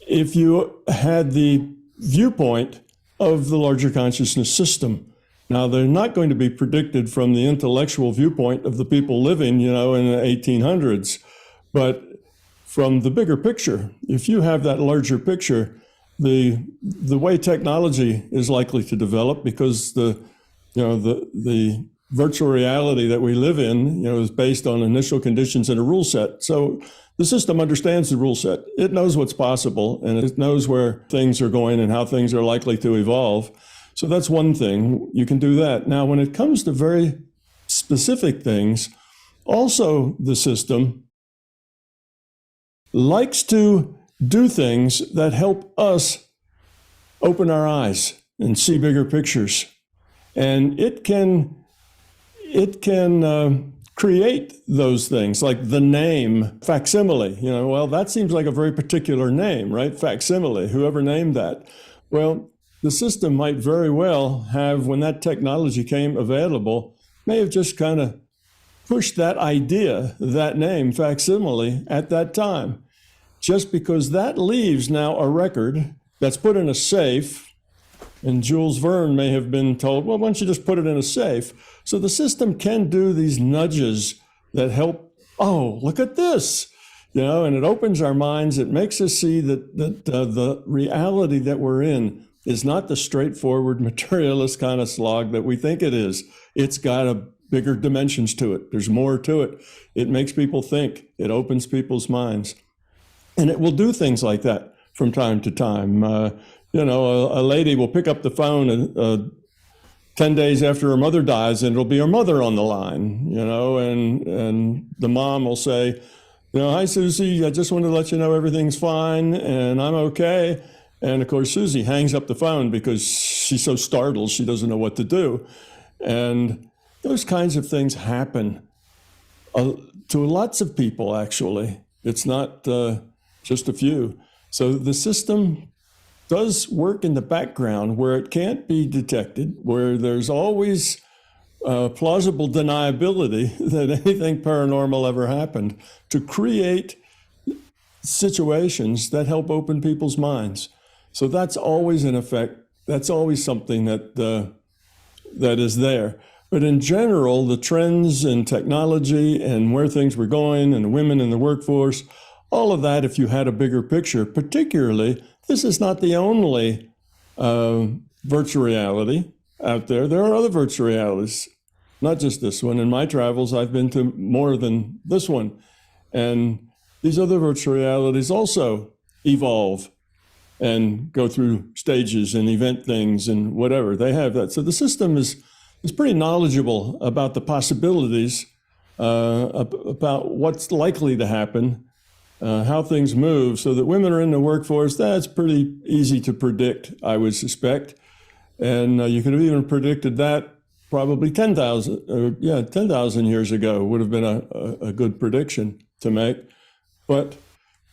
if you had the viewpoint of the larger consciousness system. Now, they're not going to be predicted from the intellectual viewpoint of the people living, in the 1800s, but from the bigger picture. If you have that larger picture, the way technology is likely to develop, because the virtual reality that we live in, is based on initial conditions and a rule set. So the system understands the rule set. It knows what's possible, and it knows where things are going and how things are likely to evolve. So that's one thing. You can do that. Now, when it comes to very specific things, also the system likes to do things that help us open our eyes and see bigger pictures. And it can create those things, like the name facsimile. Well, that seems like a very particular name, right? Facsimile, whoever named that. Well, the system might very well have, when that technology came available, may have just kind of pushed that idea, that name, facsimile, at that time, just because that leaves now a record that's put in a safe. And Jules Verne may have been told, well, why don't you just put it in a safe? So the system can do these nudges that help, oh, look at this, and it opens our minds. It makes us see that the reality that we're in is not the straightforward materialist kind of slog that we think it is. It's got a bigger dimensions to it. There's more to it. It makes people think. It opens people's minds. And it will do things like that from time to time. A lady will pick up the phone 10 days after her mother dies, and it'll be her mother on the line, and the mom will say, hi, Susie, I just wanted to let you know everything's fine and I'm okay. And of course, Susie hangs up the phone because she's so startled, she doesn't know what to do. And those kinds of things happen to lots of people, actually. It's not just a few. So the system does work in the background where it can't be detected, where there's always plausible deniability that anything paranormal ever happened, to create situations that help open people's minds. So that's always an effect. That's always something that is there. But in general, the trends in technology and where things were going and women in the workforce, all of that, if you had a bigger picture, particularly, this is not the only virtual reality out there. There are other virtual realities, not just this one. In my travels, I've been to more than this one. And these other virtual realities also evolve and go through stages and event things and whatever. They have that. So the system is pretty knowledgeable about the possibilities, about what's likely to happen, how things move, so that women are in the workforce. That's pretty easy to predict, I would suspect. And you could have even predicted that probably 10,000 years ago would have been a good prediction to make. But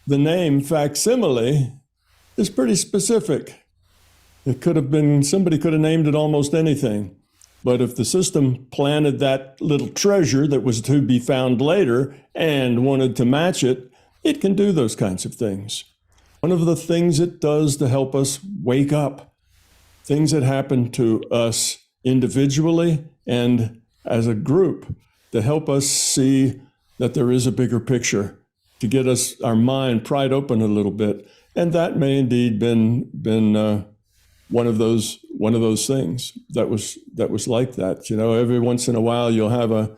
the name facsimile is pretty specific. It could have been, somebody could have named it almost anything. But if the system planted that little treasure that was to be found later and wanted to match it, it can do those kinds of things. One of the things it does to help us wake up, things that happen to us individually and as a group, to help us see that there is a bigger picture, to get us, our mind pried open a little bit. And that may indeed been one of those things that was like that. Every once in a while you'll have a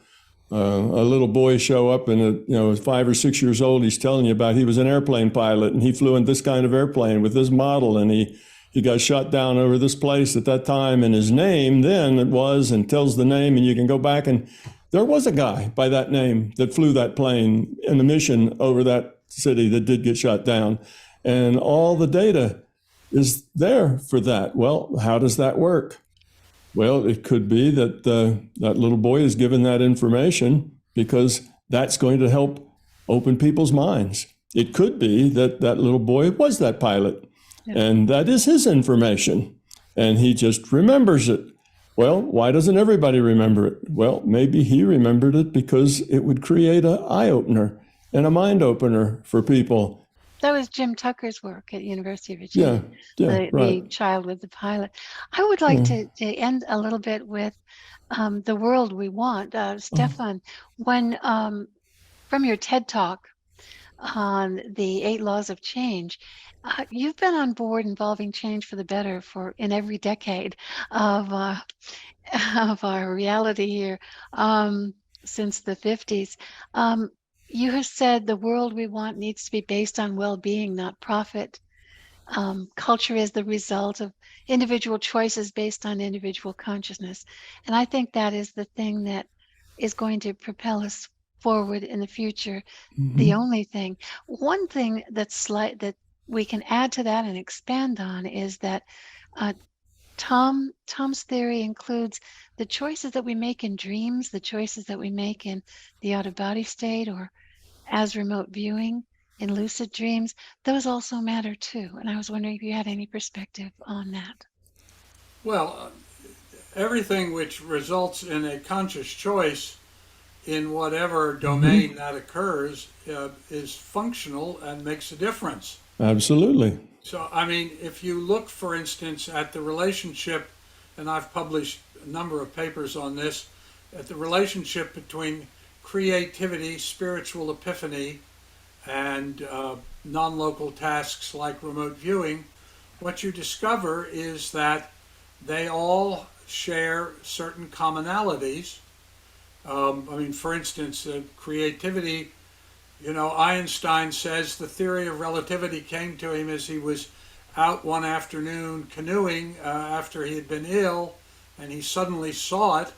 little boy show up and 5 or 6 years old. He's telling you about, he was an airplane pilot and he flew in this kind of airplane with this model, and he got shot down over this place at that time, and his name then it was, and tells the name, and you can go back, and there was a guy by that name that flew that plane in the mission over that city that did get shot down. And all the data is there for that. Well, how does that work? Well, it could be that that little boy is given that information because that's going to help open people's minds. It could be that that little boy was that pilot, and that is his information, and he just remembers it. Well, why doesn't everybody remember it? Well, maybe he remembered it because it would create an eye-opener and a mind-opener for people. That was Jim Tucker's work at University of Virginia, right. The child with the pilot. I would like to end a little bit with the world we want. Stephan, when from your TED Talk on the 8 laws of change, you've been on board involving change for the better in every decade of our reality here since the 50s. You have said the world we want needs to be based on well-being, not profit. Culture is the result of individual choices based on individual consciousness. And I think that is the thing that is going to propel us forward in the future. Mm-hmm. The only thing. One thing that we can add to that and expand on is that Tom's theory includes the choices that we make in dreams, the choices that we make in the out-of-body state, or as remote viewing in lucid dreams. Those also matter too. And I was wondering if you had any perspective on that. Well, everything which results in a conscious choice in whatever domain that occurs is functional and makes a difference. Absolutely. So, I mean, if you look, for instance, at the relationship, and I've published a number of papers on this, at the relationship between creativity, spiritual epiphany, and non-local tasks like remote viewing, what you discover is that they all share certain commonalities. I mean, for instance, creativity, Einstein says the theory of relativity came to him as he was out one afternoon canoeing after he had been ill, and he suddenly saw it.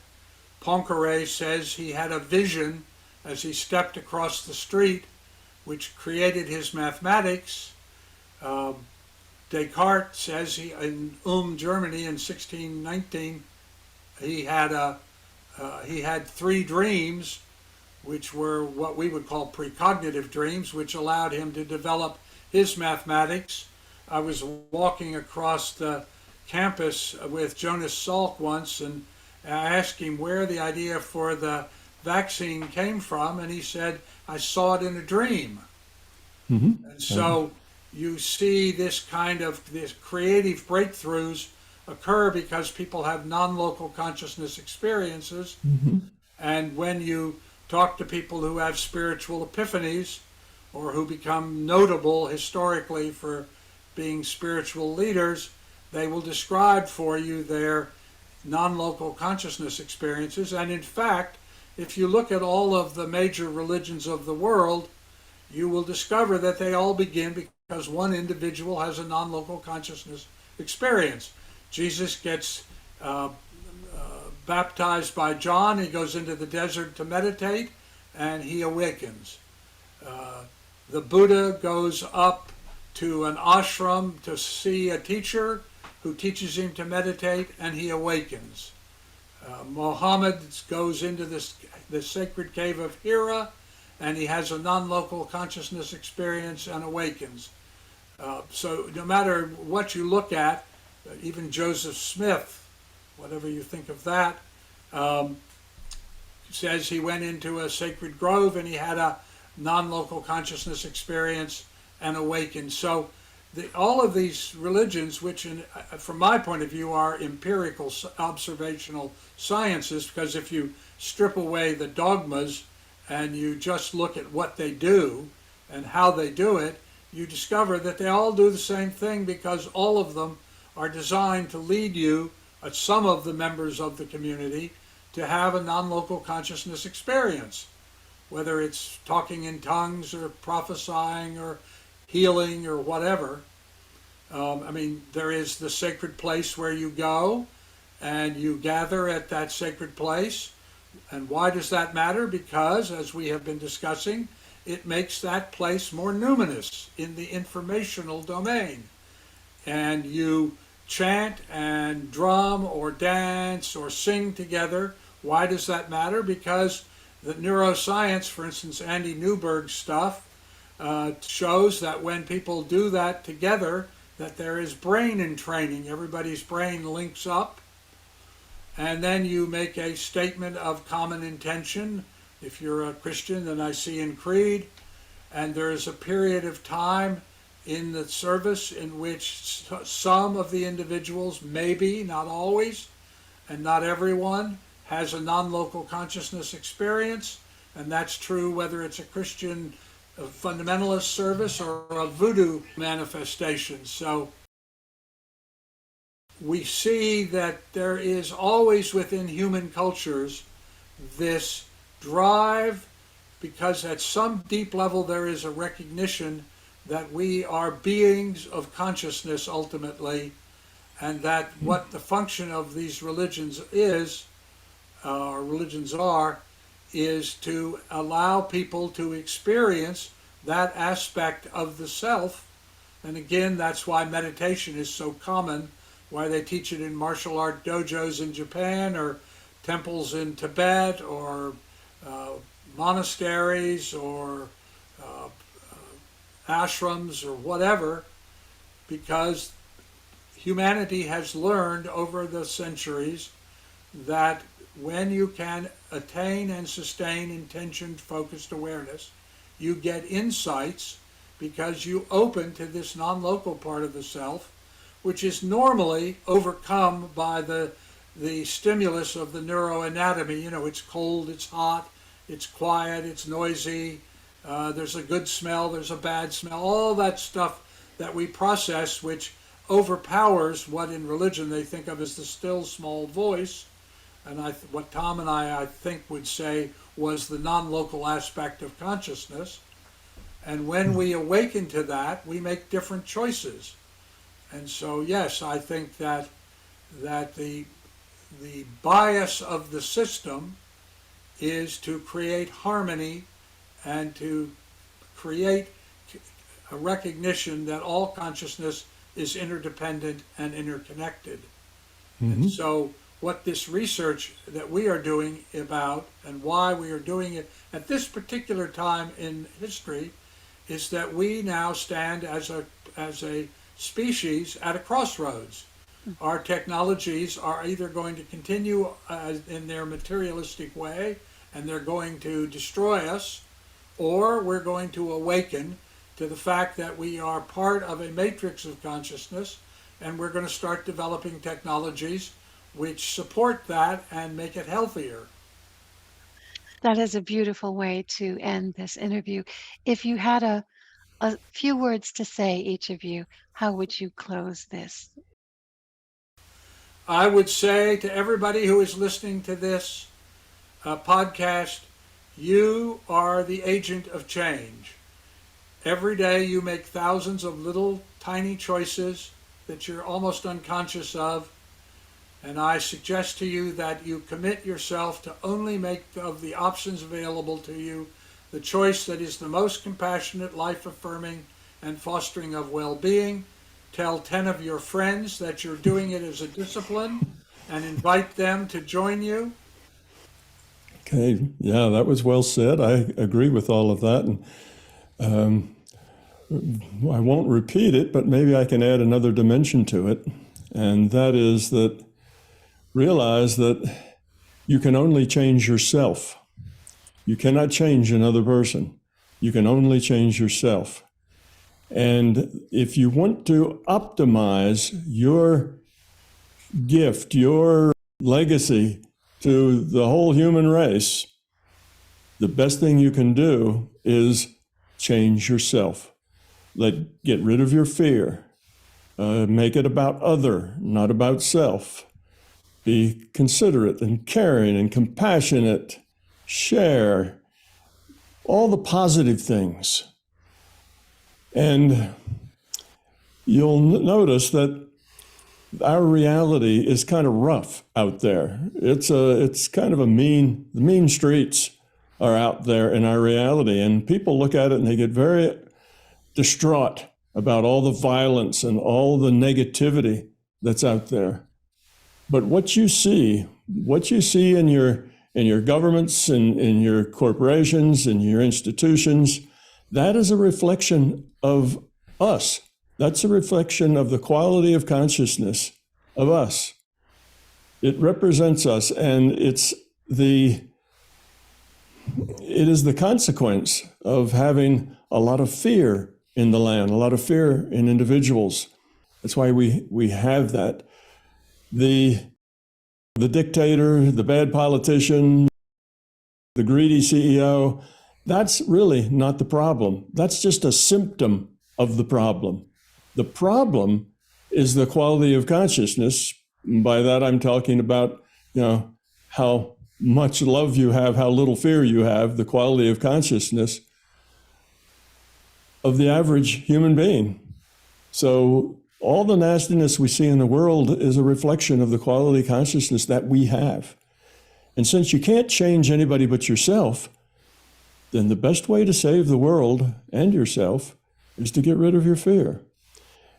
Poincaré says he had a vision as he stepped across the street, which created his mathematics. Descartes says in Germany in 1619, he had three dreams, which were what we would call precognitive dreams, which allowed him to develop his mathematics. I was walking across the campus with Jonas Salk once, and I asked him where the idea for the vaccine came from, and he said, I saw it in a dream. Mm-hmm. And so you see this creative breakthroughs occur because people have non-local consciousness experiences. Mm-hmm. And when you talk to people who have spiritual epiphanies or who become notable historically for being spiritual leaders, they will describe for you their non-local consciousness experiences. And in fact, if you look at all of the major religions of the world, you will discover that they all begin because one individual has a non-local consciousness experience. Jesus gets baptized by John. He goes into the desert to meditate, and he awakens. The Buddha goes up to an ashram to see a teacher who teaches him to meditate, and he awakens. Muhammad goes into the sacred cave of Hira, and he has a non-local consciousness experience and awakens. So no matter what you look at, even Joseph Smith, whatever you think of that, says he went into a sacred grove and he had a non-local consciousness experience and awakened. So all of these religions, which from my point of view are empirical observational sciences, because if you strip away the dogmas and you just look at what they do and how they do it, you discover that they all do the same thing because all of them are designed to lead you, some of the members of the community, to have a non-local consciousness experience, whether it's talking in tongues or prophesying or healing or whatever. There is the sacred place where you go and you gather at that sacred place. And why does that matter? Because, as we have been discussing, it makes that place more numinous in the informational domain. And you chant and drum or dance or sing together. Why does that matter? Because the neuroscience, for instance, Andy Newberg's stuff, shows that when people do that together, that there is brain entraining. Everybody's brain links up. And then you make a statement of common intention. If you're a Christian, the Nicene Creed. And there is a period of time in the service in which some of the individuals, maybe, not always, and not everyone, has a non-local consciousness experience. And that's true whether it's a Christian fundamentalist service or a voodoo manifestation. So we see that there is always within human cultures this drive, because at some deep level there is a recognition that we are beings of consciousness ultimately, and that what the function of these religions is, or religions are, is to allow people to experience that aspect of the self. And again, that's why meditation is so common, why they teach it in martial art dojos in Japan or temples in Tibet or monasteries or ashrams or whatever, because humanity has learned over the centuries that when you can attain and sustain intention-focused awareness, you get insights because you open to this non-local part of the self, which is normally overcome by the stimulus of the neuroanatomy. You know, it's cold, it's hot, it's quiet, it's noisy, there's a good smell, there's a bad smell, all that stuff that we process, which overpowers what in religion they think of as the still small voice. And what Tom and I think would say was the non-local aspect of consciousness. And when we awaken to that, we make different choices. And so, yes, I think that the the bias of the system is to create harmony and to create a recognition that all consciousness is interdependent and interconnected. And so what this research that we are doing about and why we are doing it at this particular time in history is that we now stand as a species at a crossroads. Our technologies are either going to continue in their materialistic way and they're going to destroy us, or we're going to awaken to the fact that we are part of a matrix of consciousness, and we're going to start developing technologies which support that and make it healthier. That is a beautiful way to end this interview. If you had a few words to say, each of you, how would you close this? I would say to everybody who is listening to this podcast, you are the agent of change. Every day you make thousands of little tiny choices that you're almost unconscious of, and I suggest to you that you commit yourself to only make of the options available to you the choice that is the most compassionate, life-affirming, and fostering of well-being. Tell 10 of your friends that you're doing it as a discipline and invite them to join you. Okay, yeah, that was well said. I agree with all of that. And I won't repeat it, but maybe I can add another dimension to it. And that is that realize that you can only change yourself. You cannot change another person. You can only change yourself. And if you want to optimize your gift, your legacy to the whole human race, the best thing you can do is change yourself. Get rid of your fear. Make it about other, not about self. Be considerate and caring and compassionate. Share all the positive things. And you'll notice that our reality is kind of rough out there. It's kind of the mean streets are out there in our reality, and people look at it and they get very distraught about all the violence and all the negativity that's out there. But what you see in your governments and in your corporations and your institutions, that is a reflection of us. That's a reflection of the quality of consciousness of us. It represents us, and it is the consequence of having a lot of fear in the land, a lot of fear in individuals. That's why we have that. The dictator, the bad politician, the greedy CEO, that's really not the problem. That's just a symptom of the problem. The problem is the quality of consciousness. By that, I'm talking about, how much love you have, how little fear you have, the quality of consciousness of the average human being. So all the nastiness we see in the world is a reflection of the quality consciousness that we have. And since you can't change anybody but yourself, then the best way to save the world and yourself is to get rid of your fear.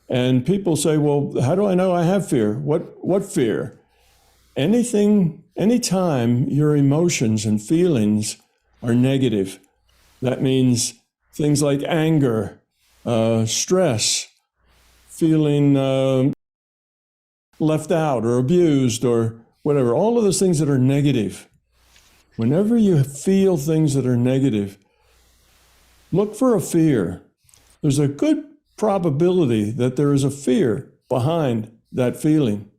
And people say, well, how do I know I have fear? What fear? Anytime your emotions and feelings are negative, that means things like anger, stress, feeling left out or abused or whatever, all of those things that are negative. Whenever you feel things that are negative, look for a fear. There's a good probability that there is a fear behind that feeling.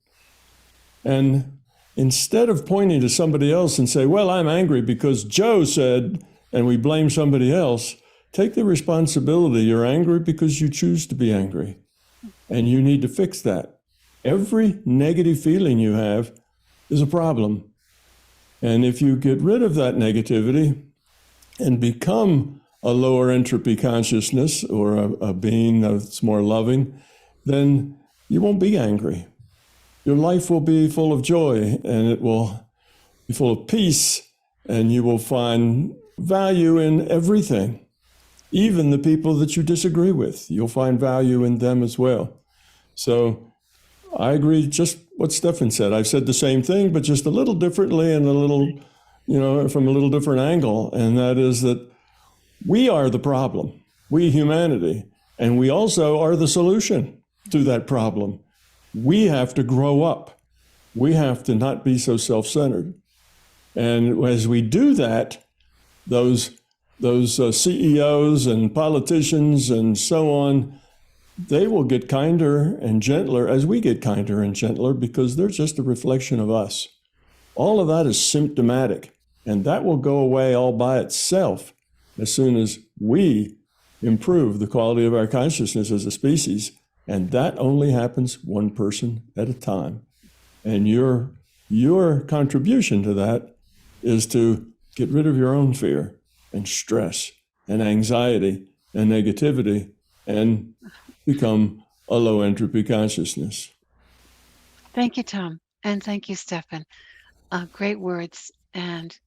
And instead of pointing to somebody else and say, well, I'm angry because Joe said, and we blame somebody else, take the responsibility. You're angry because you choose to be angry. And you need to fix that. Every negative feeling you have is a problem. And if you get rid of that negativity and become a lower entropy consciousness or a being that's more loving, then you won't be angry. your life will be full of joy, and it will be full of peace, and you will find value in everything. Even the people that you disagree with, you'll find value in them as well. So I agree just what Stephan said. I've said the same thing, but just a little differently and a little, from a little different angle. And that is that we are the problem, we humanity, and we also are the solution to that problem. We have to grow up. We have to not be so self-centered. And as we do that, those CEOs and politicians and so on, they will get kinder and gentler as we get kinder and gentler, because they're just a reflection of us. All of that is symptomatic, and that will go away all by itself as soon as we improve the quality of our consciousness as a species. And that only happens one person at a time. And your contribution to that is to get rid of your own fear and stress and anxiety and negativity and become a low entropy consciousness. Thank you, Tom. And thank you, Stephan. Great words. And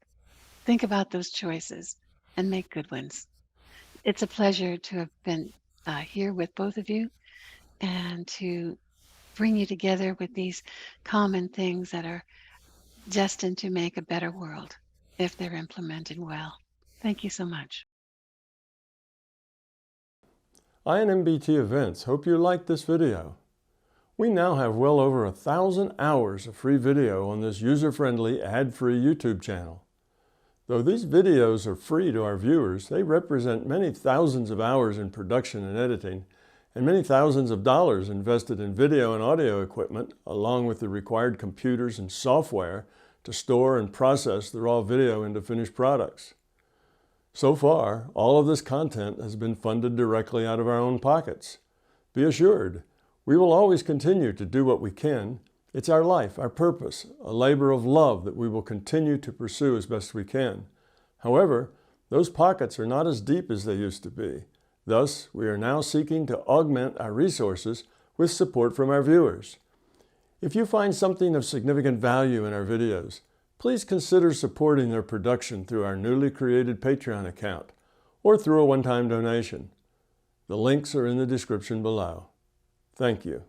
think about those choices and make good ones. It's a pleasure to have been here with both of you and to bring you together with these common things that are destined to make a better world if they're implemented well. Thank you so much. INMBT Events hope you liked this video. We now have well over 1,000 hours of free video on this user-friendly, ad-free YouTube channel. Though these videos are free to our viewers, they represent many thousands of hours in production and editing, and many thousands of dollars invested in video and audio equipment, along with the required computers and software to store and process the raw video into finished products. So far, all of this content has been funded directly out of our own pockets. Be assured, we will always continue to do what we can. It's our life, our purpose, a labor of love that we will continue to pursue as best we can. However, those pockets are not as deep as they used to be. Thus, we are now seeking to augment our resources with support from our viewers. If you find something of significant value in our videos, please consider supporting their production through our newly created Patreon account or through a one-time donation. The links are in the description below. Thank you.